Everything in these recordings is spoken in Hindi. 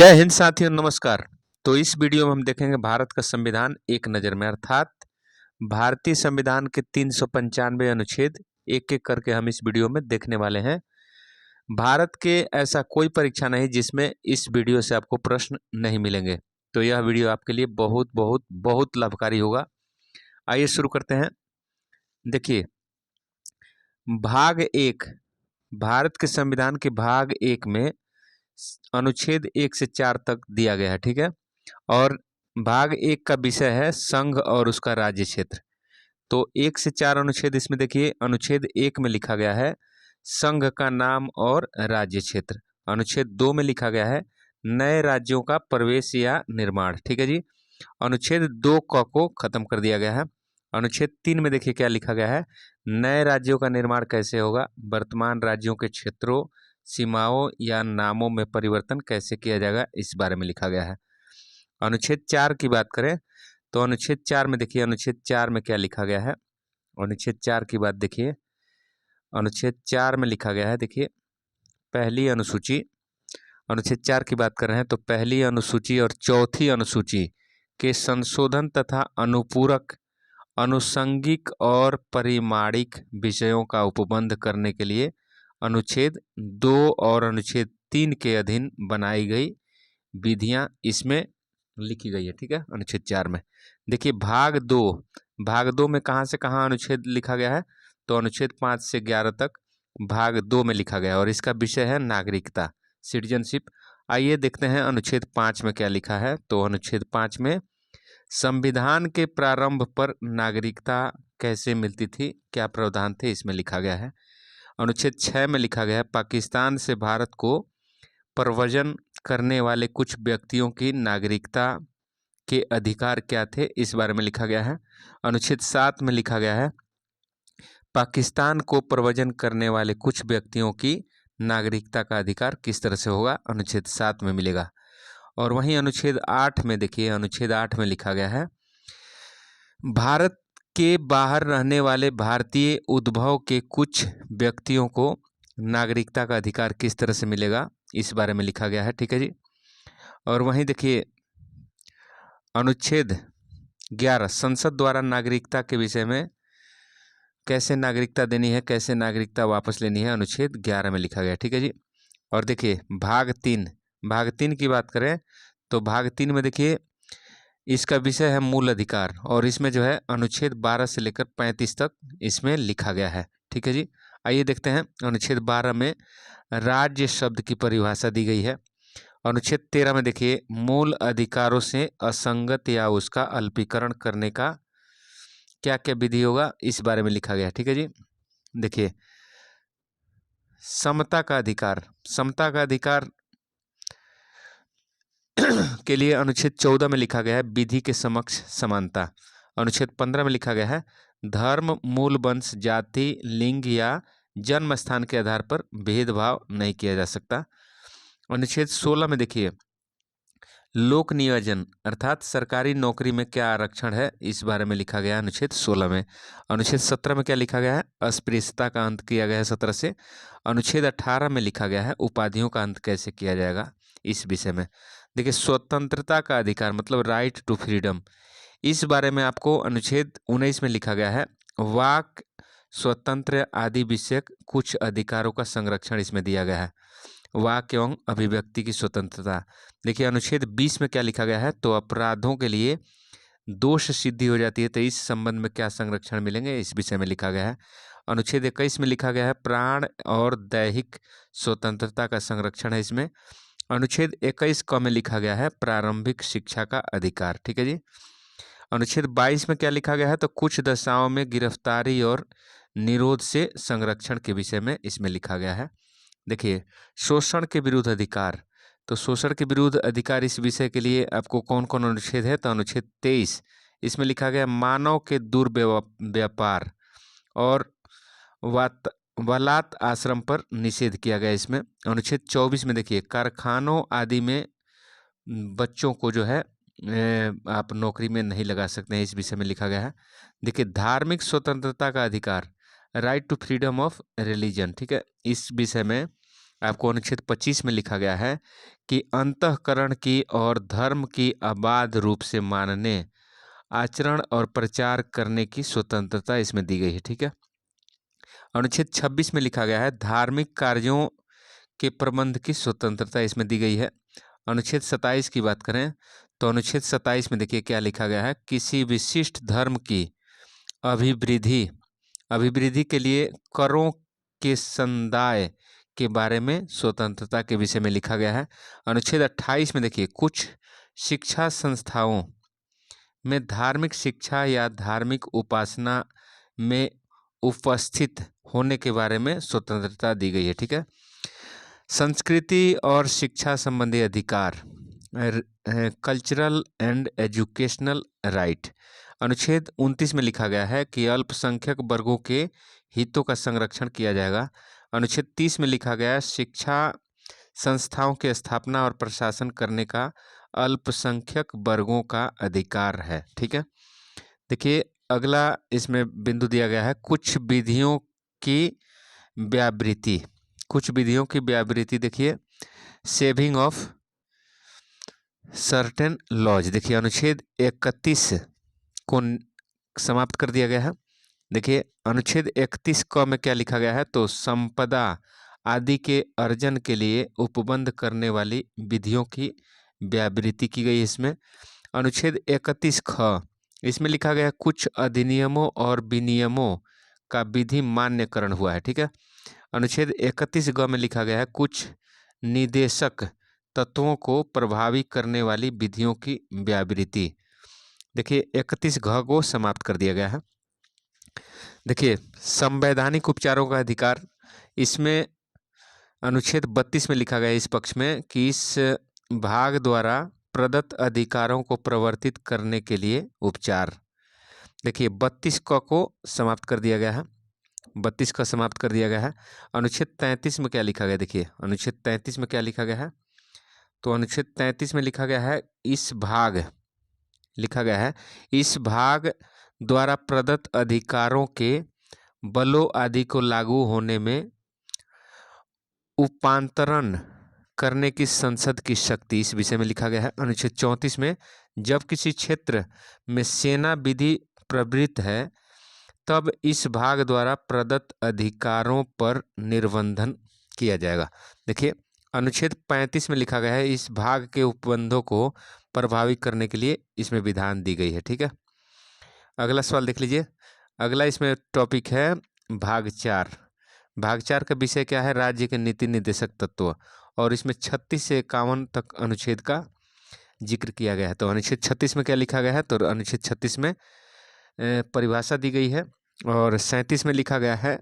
जय हिंद साथियों, नमस्कार। तो इस वीडियो में हम देखेंगे भारत का संविधान एक नज़र में, अर्थात भारतीय संविधान के 395 अनुच्छेद एक एक करके हम इस वीडियो में देखने वाले हैं। भारत के ऐसा कोई परीक्षा नहीं जिसमें इस वीडियो से आपको प्रश्न नहीं मिलेंगे, तो यह वीडियो आपके लिए बहुत बहुत बहुत लाभकारी होगा। आइए शुरू करते हैं। देखिए, भाग एक, भारत के संविधान के भाग एक में अनुच्छेद 1 से 4 तक दिया गया है, ठीक है। और भाग एक का विषय है संघ और उसका राज्य क्षेत्र। तो 1 से 4 अनुच्छेद इसमें देखिए, अनुच्छेद 1 में लिखा गया है संघ का नाम और राज्य क्षेत्र। अनुच्छेद 2 में लिखा गया है नए राज्यों का प्रवेश या निर्माण, ठीक है जी। अनुच्छेद 2 क को खत्म कर दिया गया है। अनुच्छेद 3 में देखिए क्या लिखा गया है, नए राज्यों का निर्माण कैसे होगा, वर्तमान राज्यों के क्षेत्रों, सीमाओं या नामों में परिवर्तन कैसे किया जाएगा, इस बारे में लिखा गया है। अनुच्छेद 4 की बात करें तो अनुच्छेद 4 में देखिए, अनुच्छेद 4 में क्या लिखा गया है। अनुच्छेद 4 की बात देखिए, अनुच्छेद 4 में लिखा गया है, देखिए पहली अनुसूची, अनुच्छेद 4 की बात कर रहे हैं तो पहली अनुसूची और चौथी अनुसूची के संशोधन तथा अनुपूरक, अनुषंगिक और परिमाणिक विषयों का उपबंध करने के लिए अनुच्छेद 2 और अनुच्छेद 3 के अधीन बनाई गई विधियां इसमें लिखी गई है, ठीक है। अनुच्छेद 4 में देखिए भाग 2, भाग 2 में कहाँ से कहाँ अनुच्छेद लिखा गया है, तो अनुच्छेद 5 से 11 तक भाग 2 में लिखा गया है और इसका विषय है नागरिकता, सिटीजनशिप। आइए देखते हैं अनुच्छेद 5 में क्या लिखा है। तो अनुच्छेद 5 में संविधान के प्रारंभ पर नागरिकता कैसे मिलती थी, क्या प्रावधान थे, इसमें लिखा गया है। अनुच्छेद 6 में लिखा गया है पाकिस्तान से भारत को प्रव्रजन करने वाले कुछ व्यक्तियों की नागरिकता के अधिकार क्या थे, इस बारे में लिखा गया है। अनुच्छेद 7 में लिखा गया है पाकिस्तान को प्रव्रजन करने वाले कुछ व्यक्तियों की नागरिकता का अधिकार किस तरह से होगा, अनुच्छेद 7 में मिलेगा। और वहीं अनुच्छेद 8 में देखिए, अनुच्छेद 8 में लिखा गया है भारत के बाहर रहने वाले भारतीय उद्भव के कुछ व्यक्तियों को नागरिकता का अधिकार किस तरह से मिलेगा, इस बारे में लिखा गया है, ठीक है जी। और वहीं देखिए अनुच्छेद 11 संसद द्वारा नागरिकता के विषय में कैसे नागरिकता देनी है, कैसे नागरिकता वापस लेनी है, अनुच्छेद 11 में लिखा गया, ठीक है जी। और देखिए भाग 3, भाग 3 की बात करें तो भाग 3 में देखिए इसका विषय है मूल अधिकार और इसमें जो है अनुच्छेद 12 से लेकर 35 तक इसमें लिखा गया है, ठीक है जी। आइए देखते हैं अनुच्छेद 12 में राज्य शब्द की परिभाषा दी गई है। अनुच्छेद 13 में देखिए मूल अधिकारों से असंगत या उसका अल्पीकरण करने का क्या क्या विधि होगा, इस बारे में लिखा गया है, ठीक है जी। देखिए समता का अधिकार, समता का अधिकार के लिए अनुच्छेद 14 में लिखा गया है विधि के समक्ष समानता। अनुच्छेद 15 में लिखा गया है धर्म, मूल वंश, जाति, लिंग या जन्म स्थान के आधार पर भेदभाव नहीं किया जा सकता। अनुच्छेद 16 में देखिए लोक नियोजन अर्थात सरकारी नौकरी में क्या आरक्षण है, इस बारे में लिखा गया है अनुच्छेद 16 में। अनुच्छेद 17 में क्या लिखा गया है, अस्पृश्यता का अंत किया गया है 17 से। अनुच्छेद 18 में लिखा गया है उपाधियों का अंत कैसे किया जाएगा, इस विषय में। देखिए स्वतंत्रता का अधिकार मतलब राइट टू फ्रीडम, इस बारे में आपको अनुच्छेद 19 में लिखा गया है वाक स्वतंत्र आदि विषयक कुछ अधिकारों का संरक्षण इसमें दिया गया है, वाक एवं अभिव्यक्ति की स्वतंत्रता। देखिए अनुच्छेद 20 में क्या लिखा गया है, तो अपराधों के लिए दोष सिद्धि हो जाती है तो इस संबंध में क्या संरक्षण मिलेंगे, इस विषय में लिखा गया है। अनुच्छेद 21 में लिखा गया है प्राण और दैहिक स्वतंत्रता का संरक्षण है इसमें। अनुच्छेद 21 क में लिखा गया है प्रारंभिक शिक्षा का अधिकार, ठीक है जी। अनुच्छेद 22 में क्या लिखा गया है, तो कुछ दशाओं में गिरफ्तारी और निरोध से संरक्षण के विषय में इसमें लिखा गया है। देखिए शोषण के विरुद्ध अधिकार, तो शोषण के विरुद्ध अधिकार इस विषय के लिए आपको कौन कौन अनुच्छेद है, तो अनुच्छेद 23 इसमें लिखा गया मानव के दुर्व्यापार और बलात् आश्रम पर निषेध किया गया इसमें। अनुच्छेद 24 में देखिए कारखानों आदि में बच्चों को जो है आप नौकरी में नहीं लगा सकते हैं, इस विषय में लिखा गया है। देखिए धार्मिक स्वतंत्रता का अधिकार right to freedom of religion, ठीक है, इस विषय में आपको अनुच्छेद 25 में लिखा गया है कि अंतःकरण की और धर्म की अबाध रूप से मानने, आचरण और प्रचार करने की स्वतंत्रता इसमें दी गई है। ठीक है। अनुच्छेद 26 में लिखा गया है धार्मिक कार्यों के प्रबंध की स्वतंत्रता इसमें दी गई है। अनुच्छेद 27 की बात करें तो अनुच्छेद 27 में देखिए क्या लिखा गया है, किसी विशिष्ट धर्म की अभिवृद्धि अभिवृद्धि के लिए करों के संदाय के बारे में स्वतंत्रता के विषय में लिखा गया है। अनुच्छेद 28 में देखिए कुछ शिक्षा संस्थाओं में धार्मिक शिक्षा या धार्मिक उपासना में उपस्थित होने के बारे में स्वतंत्रता दी गई है। ठीक है। संस्कृति और शिक्षा संबंधी अधिकार, कल्चरल एंड एजुकेशनल राइट। अनुच्छेद 29 में लिखा गया है कि अल्पसंख्यक वर्गों के हितों का संरक्षण किया जाएगा। अनुच्छेद 30 में लिखा गया है शिक्षा संस्थाओं की स्थापना और प्रशासन करने का अल्पसंख्यक वर्गों का अधिकार है। ठीक है। देखिए अगला इसमें बिंदु दिया गया है कुछ विधियों की व्यावृत्ति। कुछ विधियों की व्यावृत्ति देखिए, सेविंग ऑफ सर्टेन लॉज। देखिए अनुच्छेद 31 को समाप्त कर दिया गया है। देखिए अनुच्छेद 31 क में क्या लिखा गया है, तो संपदा आदि के अर्जन के लिए उपबंध करने वाली विधियों की व्यावृत्ति की गई। इसमें अनुच्छेद 31 ख इसमें लिखा गया है कुछ अधिनियमों और विनियमों का विधि मान्यकरण हुआ है। ठीक है। अनुच्छेद 31 ग में लिखा गया है कुछ निदेशक तत्वों को प्रभावी करने वाली विधियों की व्यावृत्ति। देखिए 31 घ को समाप्त कर दिया गया है। देखिए संवैधानिक उपचारों का अधिकार, इसमें अनुच्छेद 32 में लिखा गया है इस पक्ष में कि इस भाग द्वारा प्रदत्त अधिकारों को प्रवर्तित करने के लिए उपचार। देखिए 32 क को समाप्त कर दिया गया है, 32 का समाप्त कर दिया गया है। अनुच्छेद 33 में क्या लिखा गया, देखिए अनुच्छेद 33 में क्या लिखा गया है, तो अनुच्छेद 33 में लिखा गया है इस भाग द्वारा प्रदत्त अधिकारों के बलों आदि को लागू होने में उपांतरण करने की संसद की शक्ति, इस विषय में लिखा गया है। अनुच्छेद 34 में जब किसी क्षेत्र में सेना विधि प्रवृत्त है तब इस भाग द्वारा प्रदत्त अधिकारों पर निर्बंधन किया जाएगा। देखिए अनुच्छेद 35 में लिखा गया है इस भाग के उपबंधों को प्रभावी करने के लिए इसमें विधान दी गई है। ठीक है। अगला सवाल देख लीजिए। अगला इसमें टॉपिक है भाग 4। भाग 4 का विषय क्या है, राज्य के नीति निर्देशक तत्व, और इसमें 36 से 51 तक अनुच्छेद का जिक्र किया गया है। तो अनुच्छेद 36 में क्या लिखा गया है, तो अनुच्छेद 36 में परिभाषा दी गई है, और 37 में लिखा गया है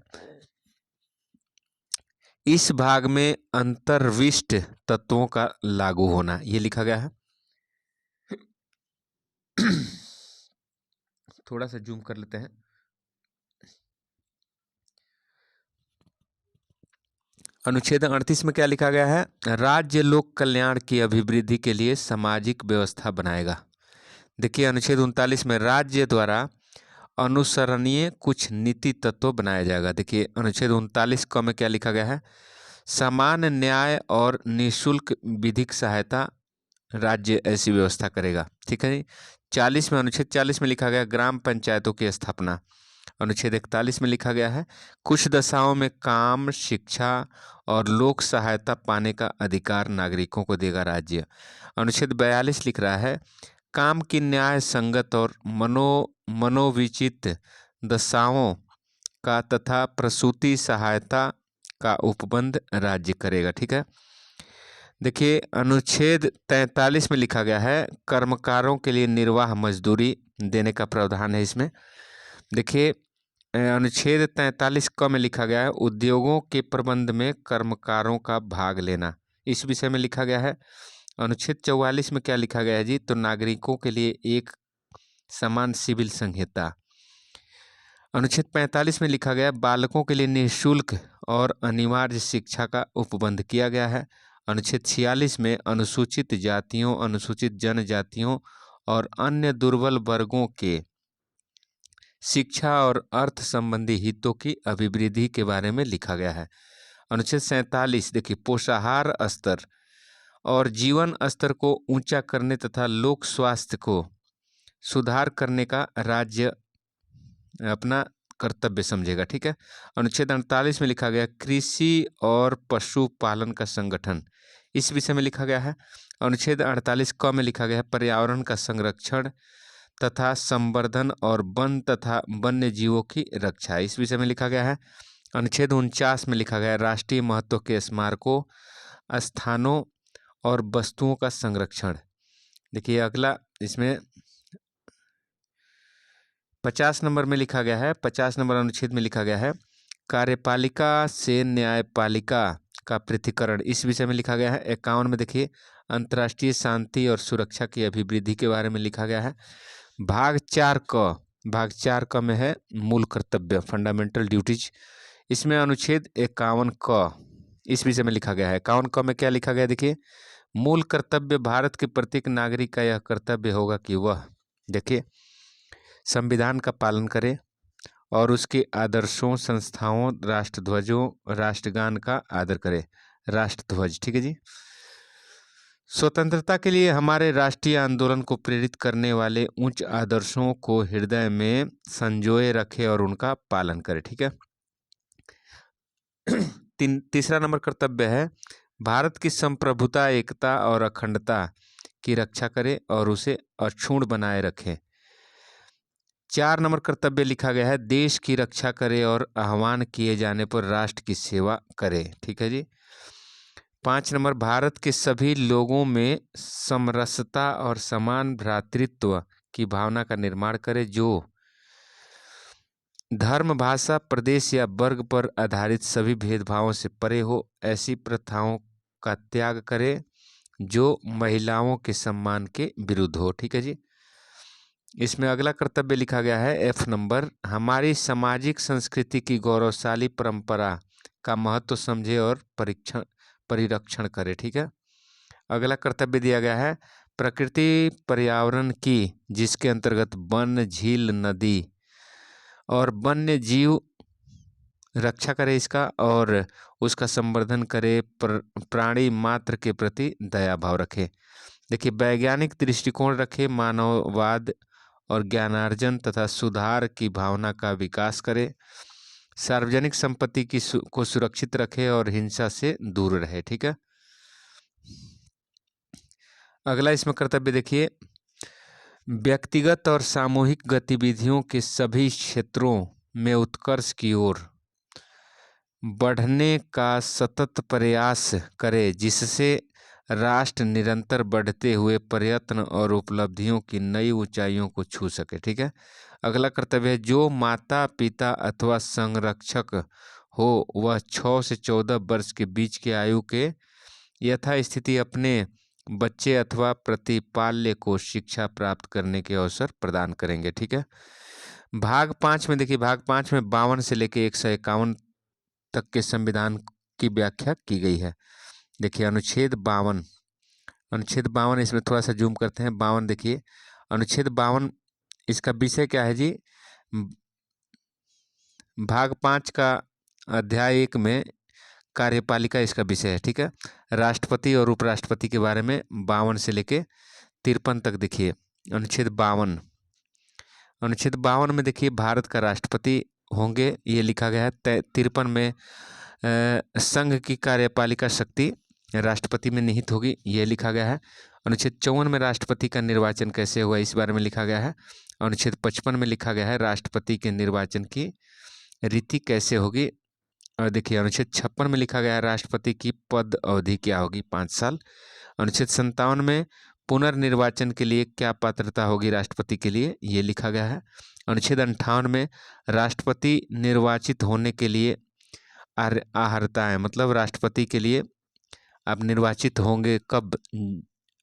इस भाग में अंतर्विष्ट तत्वों का लागू होना, ये लिखा गया है। थोड़ा सा जूम कर लेते हैं। अनुच्छेद 38 में क्या लिखा गया है, राज्य लोक कल्याण की अभिवृद्धि के लिए सामाजिक व्यवस्था बनाएगा। देखिए अनुच्छेद 39 में राज्य द्वारा अनुसरणीय कुछ नीति तत्व बनाया जाएगा। देखिए अनुच्छेद 39 क में क्या लिखा गया है, समान न्याय और निःशुल्क विधिक सहायता राज्य ऐसी व्यवस्था करेगा। ठीक है। 40 में अनुच्छेद 40 में लिखा गया ग्राम पंचायतों की स्थापना। अनुच्छेद 41 में लिखा गया है कुछ दशाओं में काम, शिक्षा और लोक सहायता पाने का अधिकार नागरिकों को देगा राज्य। अनुच्छेद 42 लिख रहा है काम की न्याय संगत और मनोविचित दशाओं का तथा प्रसूति सहायता का उपबंध राज्य करेगा। ठीक है। देखिए अनुच्छेद 43 में लिखा गया है कर्मकारों के लिए निर्वाह मजदूरी देने का प्रावधान है इसमें। देखिए अनुच्छेद 43 क में लिखा गया है उद्योगों के प्रबंध में कर्मकारों का भाग लेना, इस विषय में लिखा गया है। अनुच्छेद 44 में क्या लिखा गया है जी, तो नागरिकों के लिए एक समान सिविल संहिता। अनुच्छेद 45 में लिखा गया बालकों के लिए निःशुल्क और अनिवार्य शिक्षा का उपबंध किया गया है। अनुच्छेद 46 में अनुसूचित जातियों, अनुसूचित जनजातियों और अन्य दुर्बल वर्गों के शिक्षा और अर्थ संबंधी हितों की अभिवृद्धि के बारे में लिखा गया है। अनुच्छेद 47 देखिए पोषाहार स्तर और जीवन स्तर को ऊंचा करने तथा लोक स्वास्थ्य को सुधार करने का राज्य अपना कर्तव्य समझेगा। ठीक है। अनुच्छेद 48 में लिखा गया कृषि और पशुपालन का संगठन, इस विषय में लिखा गया है। अनुच्छेद 48 क में लिखा गया है पर्यावरण का संरक्षण तथा संवर्धन और वन तथा वन्य जीवों की रक्षा, इस विषय में लिखा गया है। अनुच्छेद 49 में लिखा गया है राष्ट्रीय महत्व के स्मारकों, स्थानों और वस्तुओं का संरक्षण। देखिए अगला इसमें 50 नंबर में लिखा गया है, 50 नंबर अनुच्छेद में लिखा गया है कार्यपालिका से न्यायपालिका का पृथक्करण, इस विषय में लिखा गया है। 51 में देखिए अंतर्राष्ट्रीय शांति और सुरक्षा की अभिवृद्धि के बारे में लिखा गया है। भाग 4 क में है मूल कर्तव्य फंडामेंटल ड्यूटीज, इसमें अनुच्छेद 51 क इस विषय में लिखा गया है। 51 क में क्या लिखा गया देखिए मूल कर्तव्य भारत के प्रत्येक नागरिक का यह कर्तव्य होगा कि वह देखिए संविधान का पालन करे और उसके आदर्शों, संस्थाओं, राष्ट्रध्वजों, राष्ट्रगान का आदर करे। राष्ट्रध्वज, ठीक है जी। स्वतंत्रता के लिए हमारे राष्ट्रीय आंदोलन को प्रेरित करने वाले उच्च आदर्शों को हृदय में संजोए रखे और उनका पालन करे। ठीक है। तीसरा नंबर कर्तव्य है भारत की संप्रभुता, एकता और अखंडता की रक्षा करे और उसे अक्षुण्ण बनाए रखे। 4 नंबर कर्तव्य लिखा गया है देश की रक्षा करे और आह्वान किए जाने पर राष्ट्र की सेवा करे। ठीक है जी। 5 नंबर भारत के सभी लोगों में समरसता और समान भ्रातृत्व की भावना का निर्माण करे, जो धर्म, भाषा, प्रदेश या वर्ग पर आधारित सभी भेदभावों से परे हो, ऐसी प्रथाओं का त्याग करे जो महिलाओं के सम्मान के विरुद्ध हो। ठीक है जी। इसमें अगला कर्तव्य लिखा गया है F नंबर हमारी सामाजिक संस्कृति की गौरवशाली परंपरा का महत्व समझे और परिरक्षण करे। ठीक है। अगला कर्तव्य दिया गया है प्रकृति पर्यावरण की, जिसके अंतर्गत वन, झील, नदी और वन्य जीव रक्षा करे इसका और उसका संवर्धन करे, प्राणी मात्र के प्रति दया भाव रखे। देखिए वैज्ञानिक दृष्टिकोण रखे, मानववाद और ज्ञानार्जन तथा सुधार की भावना का विकास करे, सार्वजनिक संपत्ति को सुरक्षित रखे और हिंसा से दूर रहे। ठीक है। अगला इसमें कर्तव्य देखिए व्यक्तिगत और सामूहिक गतिविधियों के सभी क्षेत्रों में उत्कर्ष की ओर बढ़ने का सतत प्रयास करे, जिससे राष्ट्र निरंतर बढ़ते हुए प्रयत्न और उपलब्धियों की नई ऊंचाइयों को छू सके। ठीक है। अगला कर्तव्य है जो माता पिता अथवा संरक्षक हो वह 6 से 14 वर्ष के बीच की आयु के यथास्थिति अपने बच्चे अथवा प्रतिपाल्य को शिक्षा प्राप्त करने के अवसर प्रदान करेंगे। ठीक है। भाग 5 में देखिए भाग 5 में 52 से लेकर 151 तक के संविधान की व्याख्या की गई है। देखिए अनुच्छेद 52 इसमें थोड़ा सा जूम करते हैं। 52 देखिए अनुच्छेद 52 इसका विषय क्या है जी भाग 5 का अध्याय 1 में कार्यपालिका इसका विषय है। ठीक है। राष्ट्रपति और उपराष्ट्रपति के बारे में 52 से लेके 53 तक देखिए अनुच्छेद 52 में देखिए भारत का राष्ट्रपति होंगे ये लिखा गया है। 53 में संघ की कार्यपालिका शक्ति राष्ट्रपति में निहित होगी ये लिखा गया है। अनुच्छेद 54 में राष्ट्रपति का निर्वाचन कैसे हुआ इस बारे में लिखा गया है। अनुच्छेद 55 में लिखा गया है राष्ट्रपति के निर्वाचन की रीति कैसे होगी। और देखिए अनुच्छेद 56 में लिखा गया है राष्ट्रपति की पद अवधि क्या होगी 5 साल। अनुच्छेद 57 में पुनर्निर्वाचन के लिए क्या पात्रता होगी राष्ट्रपति के लिए ये लिखा गया है। अनुच्छेद 58 में राष्ट्रपति निर्वाचित होने के लिए अर्हताएं, मतलब राष्ट्रपति के लिए आप निर्वाचित होंगे कब,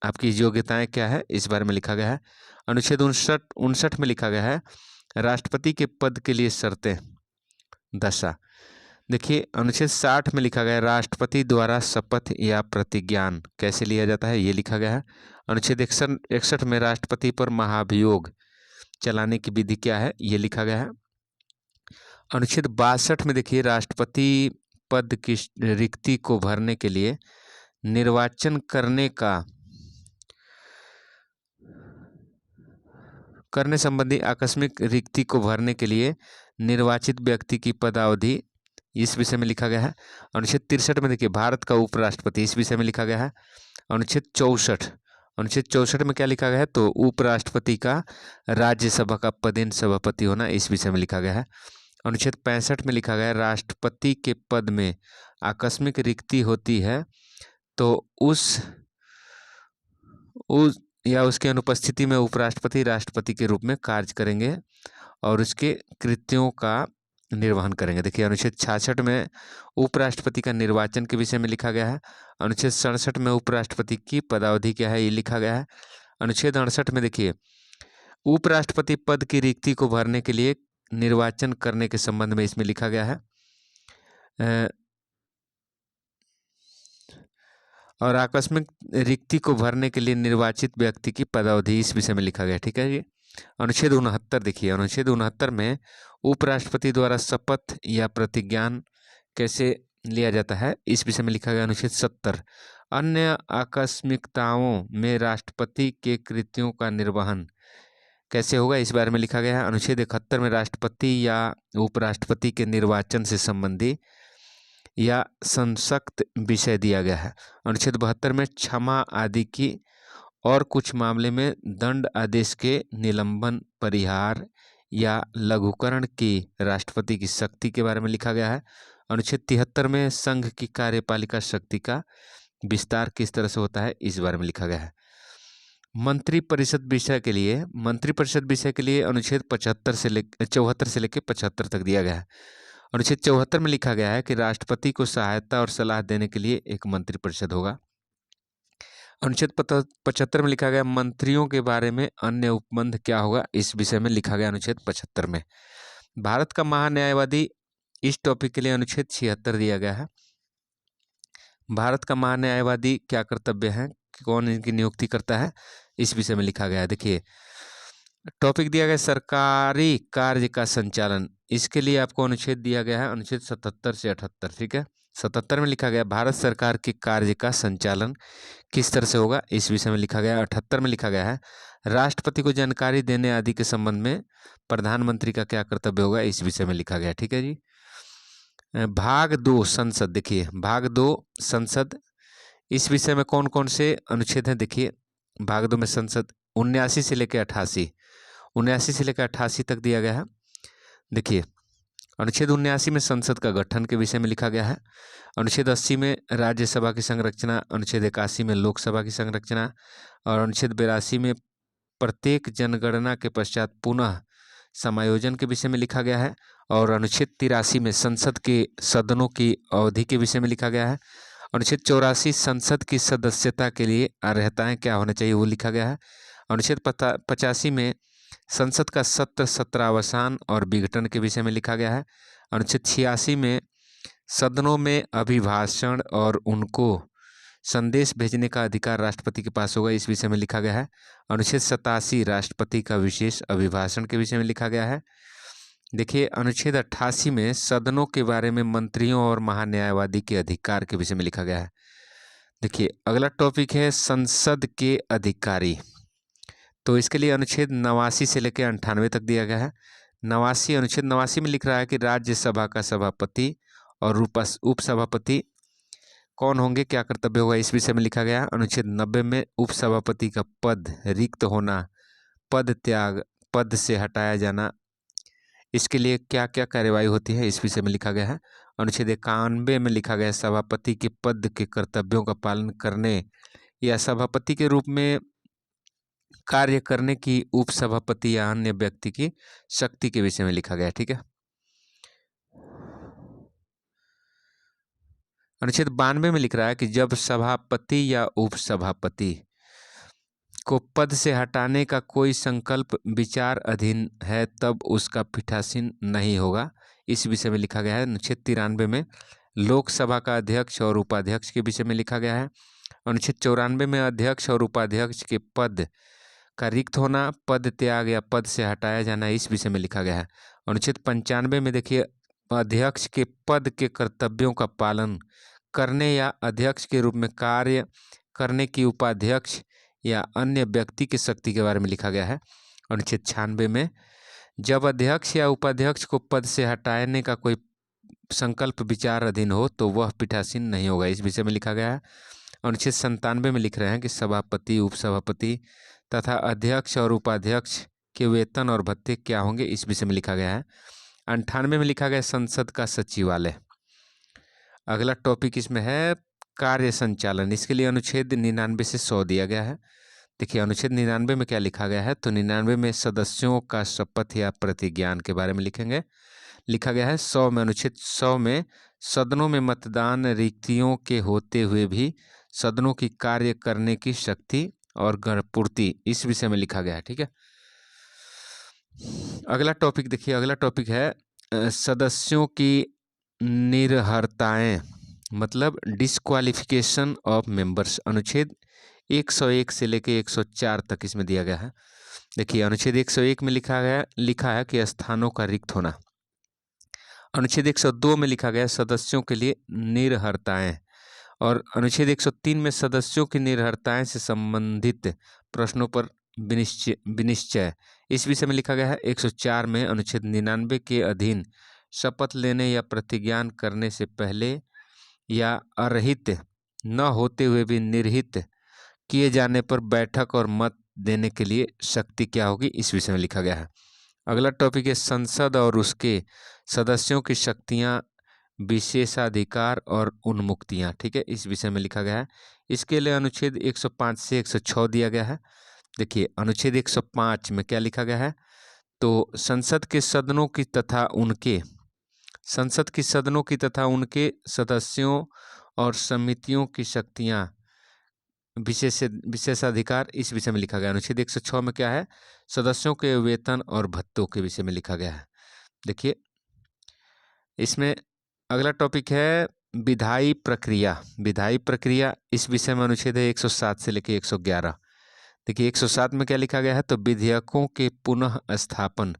आपकी योग्यताएं क्या है इस बारे में लिखा गया है। अनुच्छेद 59 में लिखा गया है राष्ट्रपति के पद के लिए शर्तें दशा। देखिए अनुच्छेद 60 में लिखा गया है राष्ट्रपति द्वारा शपथ या प्रतिज्ञान कैसे लिया जाता है ये लिखा गया है। अनुच्छेद 61 में राष्ट्रपति पर महाभियोग चलाने की विधि क्या है ये लिखा गया है। अनुच्छेद 62 में देखिए राष्ट्रपति पद की रिक्ति को भरने के लिए निर्वाचन करने संबंधी आकस्मिक रिक्ति को भरने के लिए निर्वाचित व्यक्ति की पदावधि, इस विषय में लिखा गया है। अनुच्छेद 63 में देखिए भारत का उपराष्ट्रपति, इस विषय में लिखा गया है। अनुच्छेद 64 में क्या लिखा गया है, तो उपराष्ट्रपति का राज्यसभा का पदेन सभापति होना, इस विषय में लिखा गया है। अनुच्छेद 65 में लिखा गया है राष्ट्रपति के पद में आकस्मिक रिक्ति होती है तो उसकी अनुपस्थिति में उपराष्ट्रपति राष्ट्रपति के रूप में कार्य करेंगे और उसके कृत्यों का निर्वहन करेंगे। देखिए अनुच्छेद 66 में उपराष्ट्रपति का निर्वाचन के विषय में लिखा गया है। अनुच्छेद 67 में उपराष्ट्रपति की पदावधि क्या है, ये लिखा गया है। अनुच्छेद 68 में देखिए उपराष्ट्रपति पद की रिक्ति को भरने के लिए निर्वाचन करने के संबंध में इसमें लिखा गया है और आकस्मिक रिक्ति को भरने के लिए निर्वाचित व्यक्ति की पदावधि, इस विषय में लिखा गया। ठीक है जी। अनुच्छेद 69 देखिए, अनुच्छेद 69 में उपराष्ट्रपति द्वारा शपथ या प्रतिज्ञान कैसे लिया जाता है, इस विषय में लिखा गया। अनुच्छेद 70 अन्य आकस्मिकताओं में राष्ट्रपति के कृत्यों का निर्वहन कैसे होगा, इस बारे में लिखा गया है। अनुच्छेद 71 में राष्ट्रपति या उपराष्ट्रपति के निर्वाचन से संबंधी या संसक्त विषय दिया गया है। अनुच्छेद 72 में क्षमा आदि की और कुछ मामले में दंड आदेश के निलंबन, परिहार या लघुकरण की राष्ट्रपति की शक्ति के बारे में लिखा गया है। अनुच्छेद 73 में संघ की कार्यपालिका शक्ति का विस्तार किस तरह से होता है, इस बारे में लिखा गया है। मंत्रिपरिषद विषय के लिए अनुच्छेद 74 से लेकर 75 तक दिया गया है। अनुच्छेद 74 में लिखा गया है कि राष्ट्रपति को सहायता और सलाह देने के लिए एक मंत्रिपरिषद होगा। अनुच्छेद 75 में लिखा गया मंत्रियों के बारे में अन्य उपबंध क्या होगा, इस विषय में लिखा गया अनुच्छेद 75 में। भारत का महान्यायवादी, इस टॉपिक के लिए अनुच्छेद 76 दिया गया है। भारत का महान्यायवादी क्या कर्तव्य है, कौन इनकी नियुक्ति करता है, इस विषय में लिखा गया है। देखिए टॉपिक दिया गया सरकारी कार्य का संचालन, इसके लिए आपको अनुच्छेद दिया गया है अनुच्छेद 77 से 78। ठीक है, 77 में लिखा गया भारत सरकार के कार्य का संचालन किस तरह से होगा, इस विषय में लिखा गया। 78 में लिखा गया है राष्ट्रपति को जानकारी देने आदि के संबंध में प्रधानमंत्री का क्या कर्तव्य होगा, इस विषय में लिखा गया। ठीक है जी। भाग 2 संसद, देखिए भाग 2 संसद, इस विषय में कौन कौन से अनुच्छेद हैं, देखिए भाग 2 में संसद 79 से लेकर 88 तक दिया गया है। देखिए अनुच्छेद 79 में संसद का गठन के विषय में लिखा गया है। अनुच्छेद 80 में राज्यसभा की संरचना, अनुच्छेद 81 में लोकसभा की संरचना और अनुच्छेद 82 में प्रत्येक जनगणना के पश्चात पुनः समायोजन के विषय में लिखा गया है और अनुच्छेद 83 में संसद के सदनों की अवधि के विषय में लिखा गया है। अनुच्छेद 84 संसद की सदस्यता के लिए अर्हताएं क्या होना चाहिए, वो लिखा गया है। अनुच्छेद 85 में संसद का सत्र अवसान और विघटन के विषय में लिखा गया है। अनुच्छेद 86 में सदनों में अभिभाषण और उनको संदेश भेजने का अधिकार राष्ट्रपति के पास होगा, इस विषय में लिखा गया है। अनुच्छेद 87 राष्ट्रपति का विशेष अभिभाषण के विषय में लिखा गया है। देखिए अनुच्छेद 88 में सदनों के बारे में मंत्रियों और महान्यायवादी के अधिकार के विषय में लिखा गया है। देखिए अगला टॉपिक है संसद के अधिकारी, तो इसके लिए अनुच्छेद 89 से लेकर 98 तक दिया गया है। अनुच्छेद 89 में लिख रहा है कि राज्यसभा का सभापति और उपसभापति कौन होंगे, क्या कर्तव्य होगा, इस विषय में लिखा गया। अनुच्छेद 90 में उपसभापति का पद रिक्त होना, पद त्याग, पद से हटाया जाना, इसके लिए क्या क्या कार्यवाही होती है, इस विषय में लिखा गया है। अनुच्छेद 91 में लिखा गया सभापति के पद के कर्तव्यों का पालन करने या सभापति के रूप में कार्य करने की उपसभापति या अन्य व्यक्ति की शक्ति के विषय में लिखा गया। ठीक है। अनुच्छेद 92 में लिख रहा है कि जब सभापति या उपसभापति को पद से हटाने का कोई संकल्प विचार अधीन है तब उसका पीठासीन नहीं होगा, इस विषय में लिखा गया है। अनुच्छेद 93 में लोकसभा का अध्यक्ष और उपाध्यक्ष के विषय में लिखा गया है। अनुच्छेद 94 में अध्यक्ष और उपाध्यक्ष के पद का रिक्त होना, पद त्याग या पद से हटाया जाना, इस विषय में लिखा गया है। अनुच्छेद 95 में देखिए अध्यक्ष के पद के कर्तव्यों का पालन करने या अध्यक्ष के रूप में कार्य करने की उपाध्यक्ष या अन्य व्यक्ति की शक्ति के बारे में लिखा गया है। अनुच्छेद 96 में जब अध्यक्ष या उपाध्यक्ष को पद से हटाने का कोई संकल्प विचार अधीन हो तो वह पीठासीन नहीं होगा, इस विषय में लिखा गया है। अनुच्छेद 97 में लिख रहे हैं कि सभापति, उपसभापति तथा अध्यक्ष और उपाध्यक्ष के वेतन और भत्ते क्या होंगे, इस विषय में लिखा गया है। 98 में लिखा गया संसद का सचिवालय। अगला टॉपिक इसमें है कार्य संचालन, इसके लिए अनुच्छेद 99 से 100 दिया गया है। देखिए अनुच्छेद 99 में क्या लिखा गया है, तो 99 में सदस्यों का शपथ या प्रतिज्ञान के बारे में लिखेंगे, लिखा गया है। 100 में, अनुच्छेद 100 में सदनों में मतदान रिक्तियों के होते हुए भी सदनों की कार्य करने की शक्ति और गणपूर्ति, इस विषय में लिखा गया है। ठीक है, अगला टॉपिक देखिए, अगला टॉपिक है सदस्यों की निर्हरताएं, मतलब डिस्क्वालिफिकेशन ऑफ मेंबर्स। अनुच्छेद 101 से लेके 104 तक इसमें दिया गया है। देखिए अनुच्छेद 101 में लिखा है कि स्थानों का रिक्त होना। अनुच्छेद 102 में लिखा गया सदस्यों के लिए निर्हरताएं, और अनुच्छेद 103 में सदस्यों की निर्हरताएं से संबंधित प्रश्नों पर विनिश्चय, इस विषय में लिखा गया है। 104 में अनुच्छेद 99 के अधीन शपथ लेने या प्रतिज्ञान करने से पहले या अरहित न होते हुए भी निर्हित किए जाने पर बैठक और मत देने के लिए शक्ति क्या होगी, इस विषय में लिखा गया है। अगला टॉपिक है संसद और उसके सदस्यों की शक्तियां, विशेषाधिकार और उन्मुक्तियां। ठीक है, इस विषय में लिखा गया है। इसके लिए अनुच्छेद 105 से 106 दिया गया है। देखिए अनुच्छेद 105 में क्या लिखा गया है, तो संसद के सदनों की तथा उनके सदस्यों और समितियों की शक्तियां, विशेषाधिकार, इस विषय में लिखा गया है। अनुच्छेद 106 में क्या है, सदस्यों के वेतन और भत्तों के विषय में लिखा गया है। देखिए इसमें अगला टॉपिक है विधायी प्रक्रिया, इस विषय में अनुच्छेद है 107 से लेकर 111। देखिए 107 में क्या लिखा गया है, तो विधेयकों के पुनः स्थापन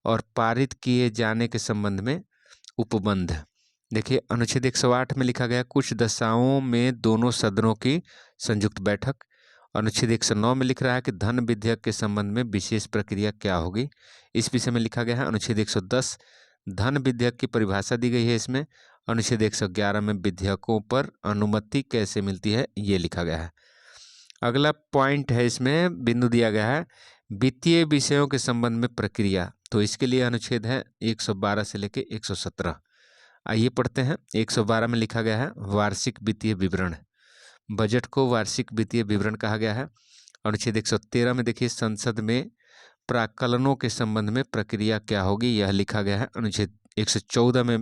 और पारित किए जाने के संबंध में उपबंध। देखिए अनुच्छेद 108 में लिखा गया कुछ दशाओं में दोनों सदनों की संयुक्त बैठक। अनुच्छेद 109 में लिख रहा है कि धन विधेयक के संबंध में विशेष प्रक्रिया क्या होगी, इस विषय में लिखा गया है। अनुच्छेद 110 धन विधेयक की परिभाषा दी गई है इसमें। अनुच्छेद 111 में विधेयकों पर अनुमति कैसे मिलती है, ये लिखा गया है। अगला पॉइंट है, इसमें बिंदु दिया गया है वित्तीय विषयों के संबंध में प्रक्रिया, तो इसके लिए अनुच्छेद है 112 से लेकर 117। आइए पढ़ते हैं। 112 में लिखा गया है वार्षिक वित्तीय विवरण, बजट को वार्षिक वित्तीय विवरण कहा गया है। अनुच्छेद 113 में देखिए संसद में प्राक्कलनों के संबंध में प्रक्रिया क्या होगी, यह लिखा गया है। अनुच्छेद 114 में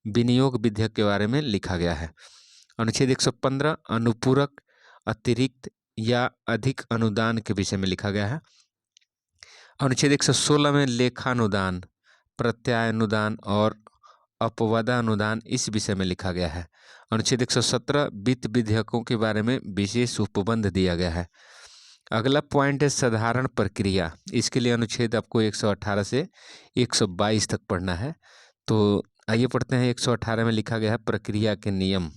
विनियोग विधेयक के बारे में लिखा गया है। अनुच्छेद 115 अनुपूरक, अतिरिक्त या अधिक अनुदान के विषय में लिखा गया है। अनुच्छेद 116 में लेखानुदान, प्रत्यानुदान और अपवादानुदान, इस विषय में लिखा गया है। अनुच्छेद 117 वित्त विधेयकों के बारे में विशेष उपबंध दिया गया है। अगला पॉइंट है साधारण प्रक्रिया, इसके लिए अनुच्छेद आपको 118 से 122 तक पढ़ना है। तो आइए पढ़ते हैं। 118 में लिखा गया है प्रक्रिया के नियम।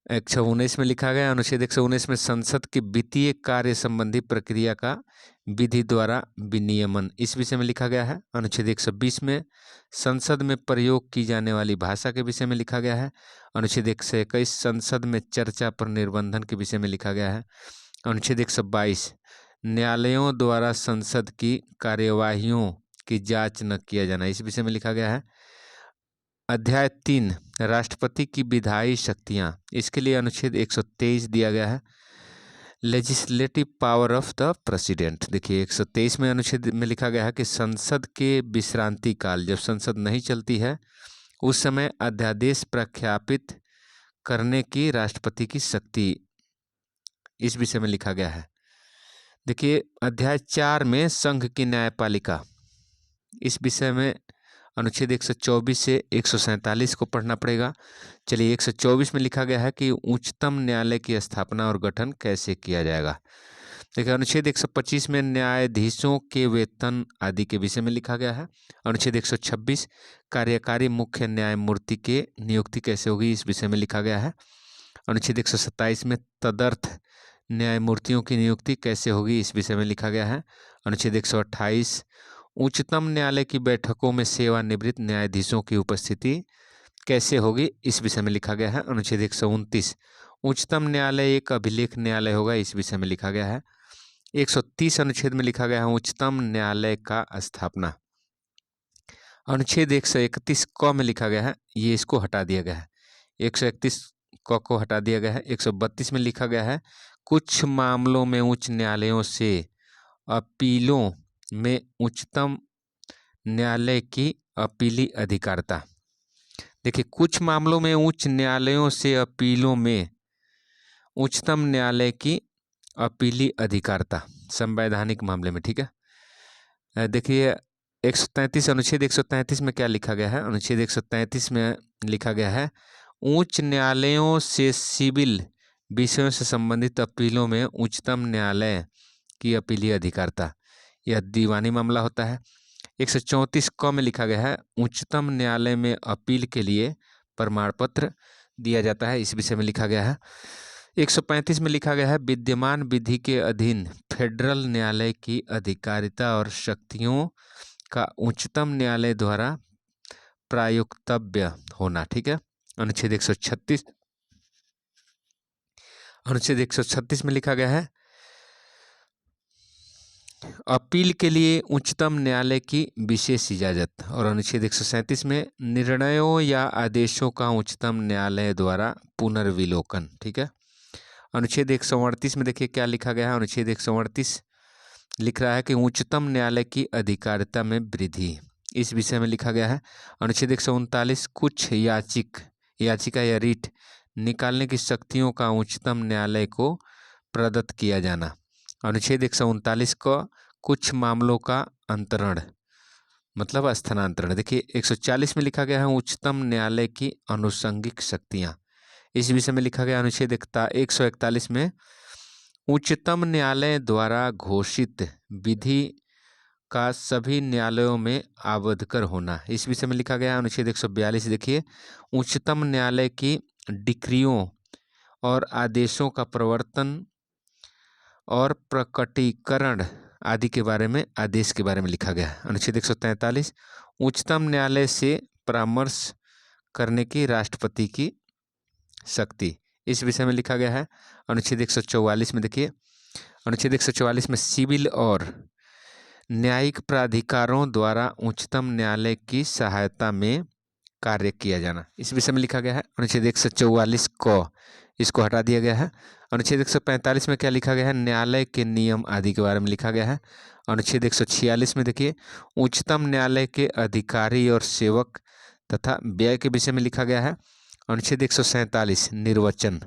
119 में लिखा गया अनुच्छेद 119 में संसद के वित्तीय कार्य संबंधी प्रक्रिया का विधि द्वारा विनियमन, इस विषय में लिखा गया है। अनुच्छेद 120 में संसद में प्रयोग की जाने वाली भाषा के विषय में लिखा गया है। अनुच्छेद 121 संसद में चर्चा पर निर्बंधन के विषय में लिखा गया है। अनुच्छेद 122 न्यायालयों द्वारा संसद की कार्यवाहियों की जांच न किया जाना, इस विषय में लिखा गया है। अध्याय 3 राष्ट्रपति की विधायी शक्तियां, इसके लिए अनुच्छेद 123 दिया गया है legislative power of the president. देखिए 123 में अनुच्छेद में लिखा गया है कि संसद के विश्रांति काल, जब संसद नहीं चलती है उस समय अध्यादेश प्रख्यापित करने की राष्ट्रपति की शक्ति, इस विषय में लिखा गया है। देखिए अध्याय 4 में संघ की न्यायपालिका, इस विषय में अनुच्छेद 124 से 147 को पढ़ना पड़ेगा। चलिए 124 में लिखा गया है कि उच्चतम न्यायालय की स्थापना और गठन कैसे किया जाएगा। देखिए अनुच्छेद 125 में न्यायाधीशों के वेतन आदि के विषय में लिखा गया है। अनुच्छेद 126 कार्यकारी मुख्य न्यायमूर्ति के नियुक्ति कैसे होगी इस विषय में लिखा गया है। अनुच्छेद 127 में तदर्थ न्यायमूर्तियों की नियुक्ति कैसे होगी इस विषय में लिखा गया है। अनुच्छेद 128 उच्चतम न्यायालय की बैठकों में सेवानिवृत्त न्यायाधीशों की उपस्थिति कैसे होगी इस विषय में लिखा गया है। अनुच्छेद 129 उच्चतम न्यायालय एक अभिलेख न्यायालय होगा इस विषय में लिखा गया है। 130 अनुच्छेद में लिखा गया है उच्चतम न्यायालय का स्थापना। अनुच्छेद 131 क में लिखा गया है, ये इसको हटा दिया गया है। 131 क को हटा दिया गया है। 132 में लिखा गया है कुछ मामलों में उच्च न्यायालयों से अपीलों में उच्चतम न्यायालय की अपीली अधिकारिता। देखिए कुछ मामलों में उच्च न्यायालयों से अपीलों में उच्चतम न्यायालय की अपीली अधिकारिता संवैधानिक मामले में, ठीक है। देखिए 133 अनुच्छेद 133 में क्या लिखा गया है। अनुच्छेद 133 में लिखा गया है उच्च न्यायालयों से सिविल विषयों से संबंधित अपीलों में उच्चतम न्यायालय की अपीली अधिकारिता, यह दीवानी मामला होता है। 134 क में लिखा गया है उच्चतम न्यायालय में अपील के लिए प्रमाण पत्र दिया जाता है, इस विषय में लिखा गया है। 135 में लिखा गया है विद्यमान विधि के अधीन फेडरल न्यायालय की अधिकारिता और शक्तियों का उच्चतम न्यायालय द्वारा प्रायोक्तव्य होना, ठीक है। अनुच्छेद 136 में लिखा गया है अपील के लिए उच्चतम न्यायालय की विशेष इजाजत। और अनुच्छेद 137 में निर्णयों या आदेशों का उच्चतम न्यायालय द्वारा पुनर्विलोकन, ठीक है। अनुच्छेद 138 में देखिए क्या लिखा गया है। अनुच्छेद 138 लिख रहा है कि उच्चतम न्यायालय की अधिकारिता में वृद्धि, इस विषय में लिखा गया है। अनुच्छेद 139 कुछ याचिका या रिट निकालने की शक्तियों का उच्चतम न्यायालय को प्रदत्त किया जाना। अनुच्छेद 139 को कुछ मामलों का अंतरण मतलब स्थानांतरण। देखिए 140 में लिखा गया है उच्चतम न्यायालय की अनुषंगिक शक्तियां, इस विषय में लिखा गया। अनुच्छेद 141 में उच्चतम न्यायालय द्वारा घोषित विधि का सभी न्यायालयों में आबद्धकर होना, इस विषय में लिखा गया। अनुच्छेद 142 देखिए उच्चतम न्यायालय की डिक्रियों और आदेशों का प्रवर्तन और प्रकटीकरण आदि के बारे में आदेश के बारे में लिखा गया है। अनुच्छेद 143 उच्चतम न्यायालय से परामर्श करने की राष्ट्रपति की शक्ति, इस विषय में लिखा गया है। अनुच्छेद 144 में देखिए अनुच्छेद 144 में सिविल और न्यायिक प्राधिकारों द्वारा उच्चतम न्यायालय की सहायता में कार्य किया जाना, इस विषय में लिखा गया है। अनुच्छेद 144 को इसको हटा दिया गया है। अनुच्छेद 145 में क्या लिखा गया है न्यायालय के नियम आदि के बारे में लिखा गया है। अनुच्छेद 146 में देखिए उच्चतम न्यायालय के अधिकारी और सेवक तथा व्यय के विषय में लिखा गया है। अनुच्छेद 147 निर्वचन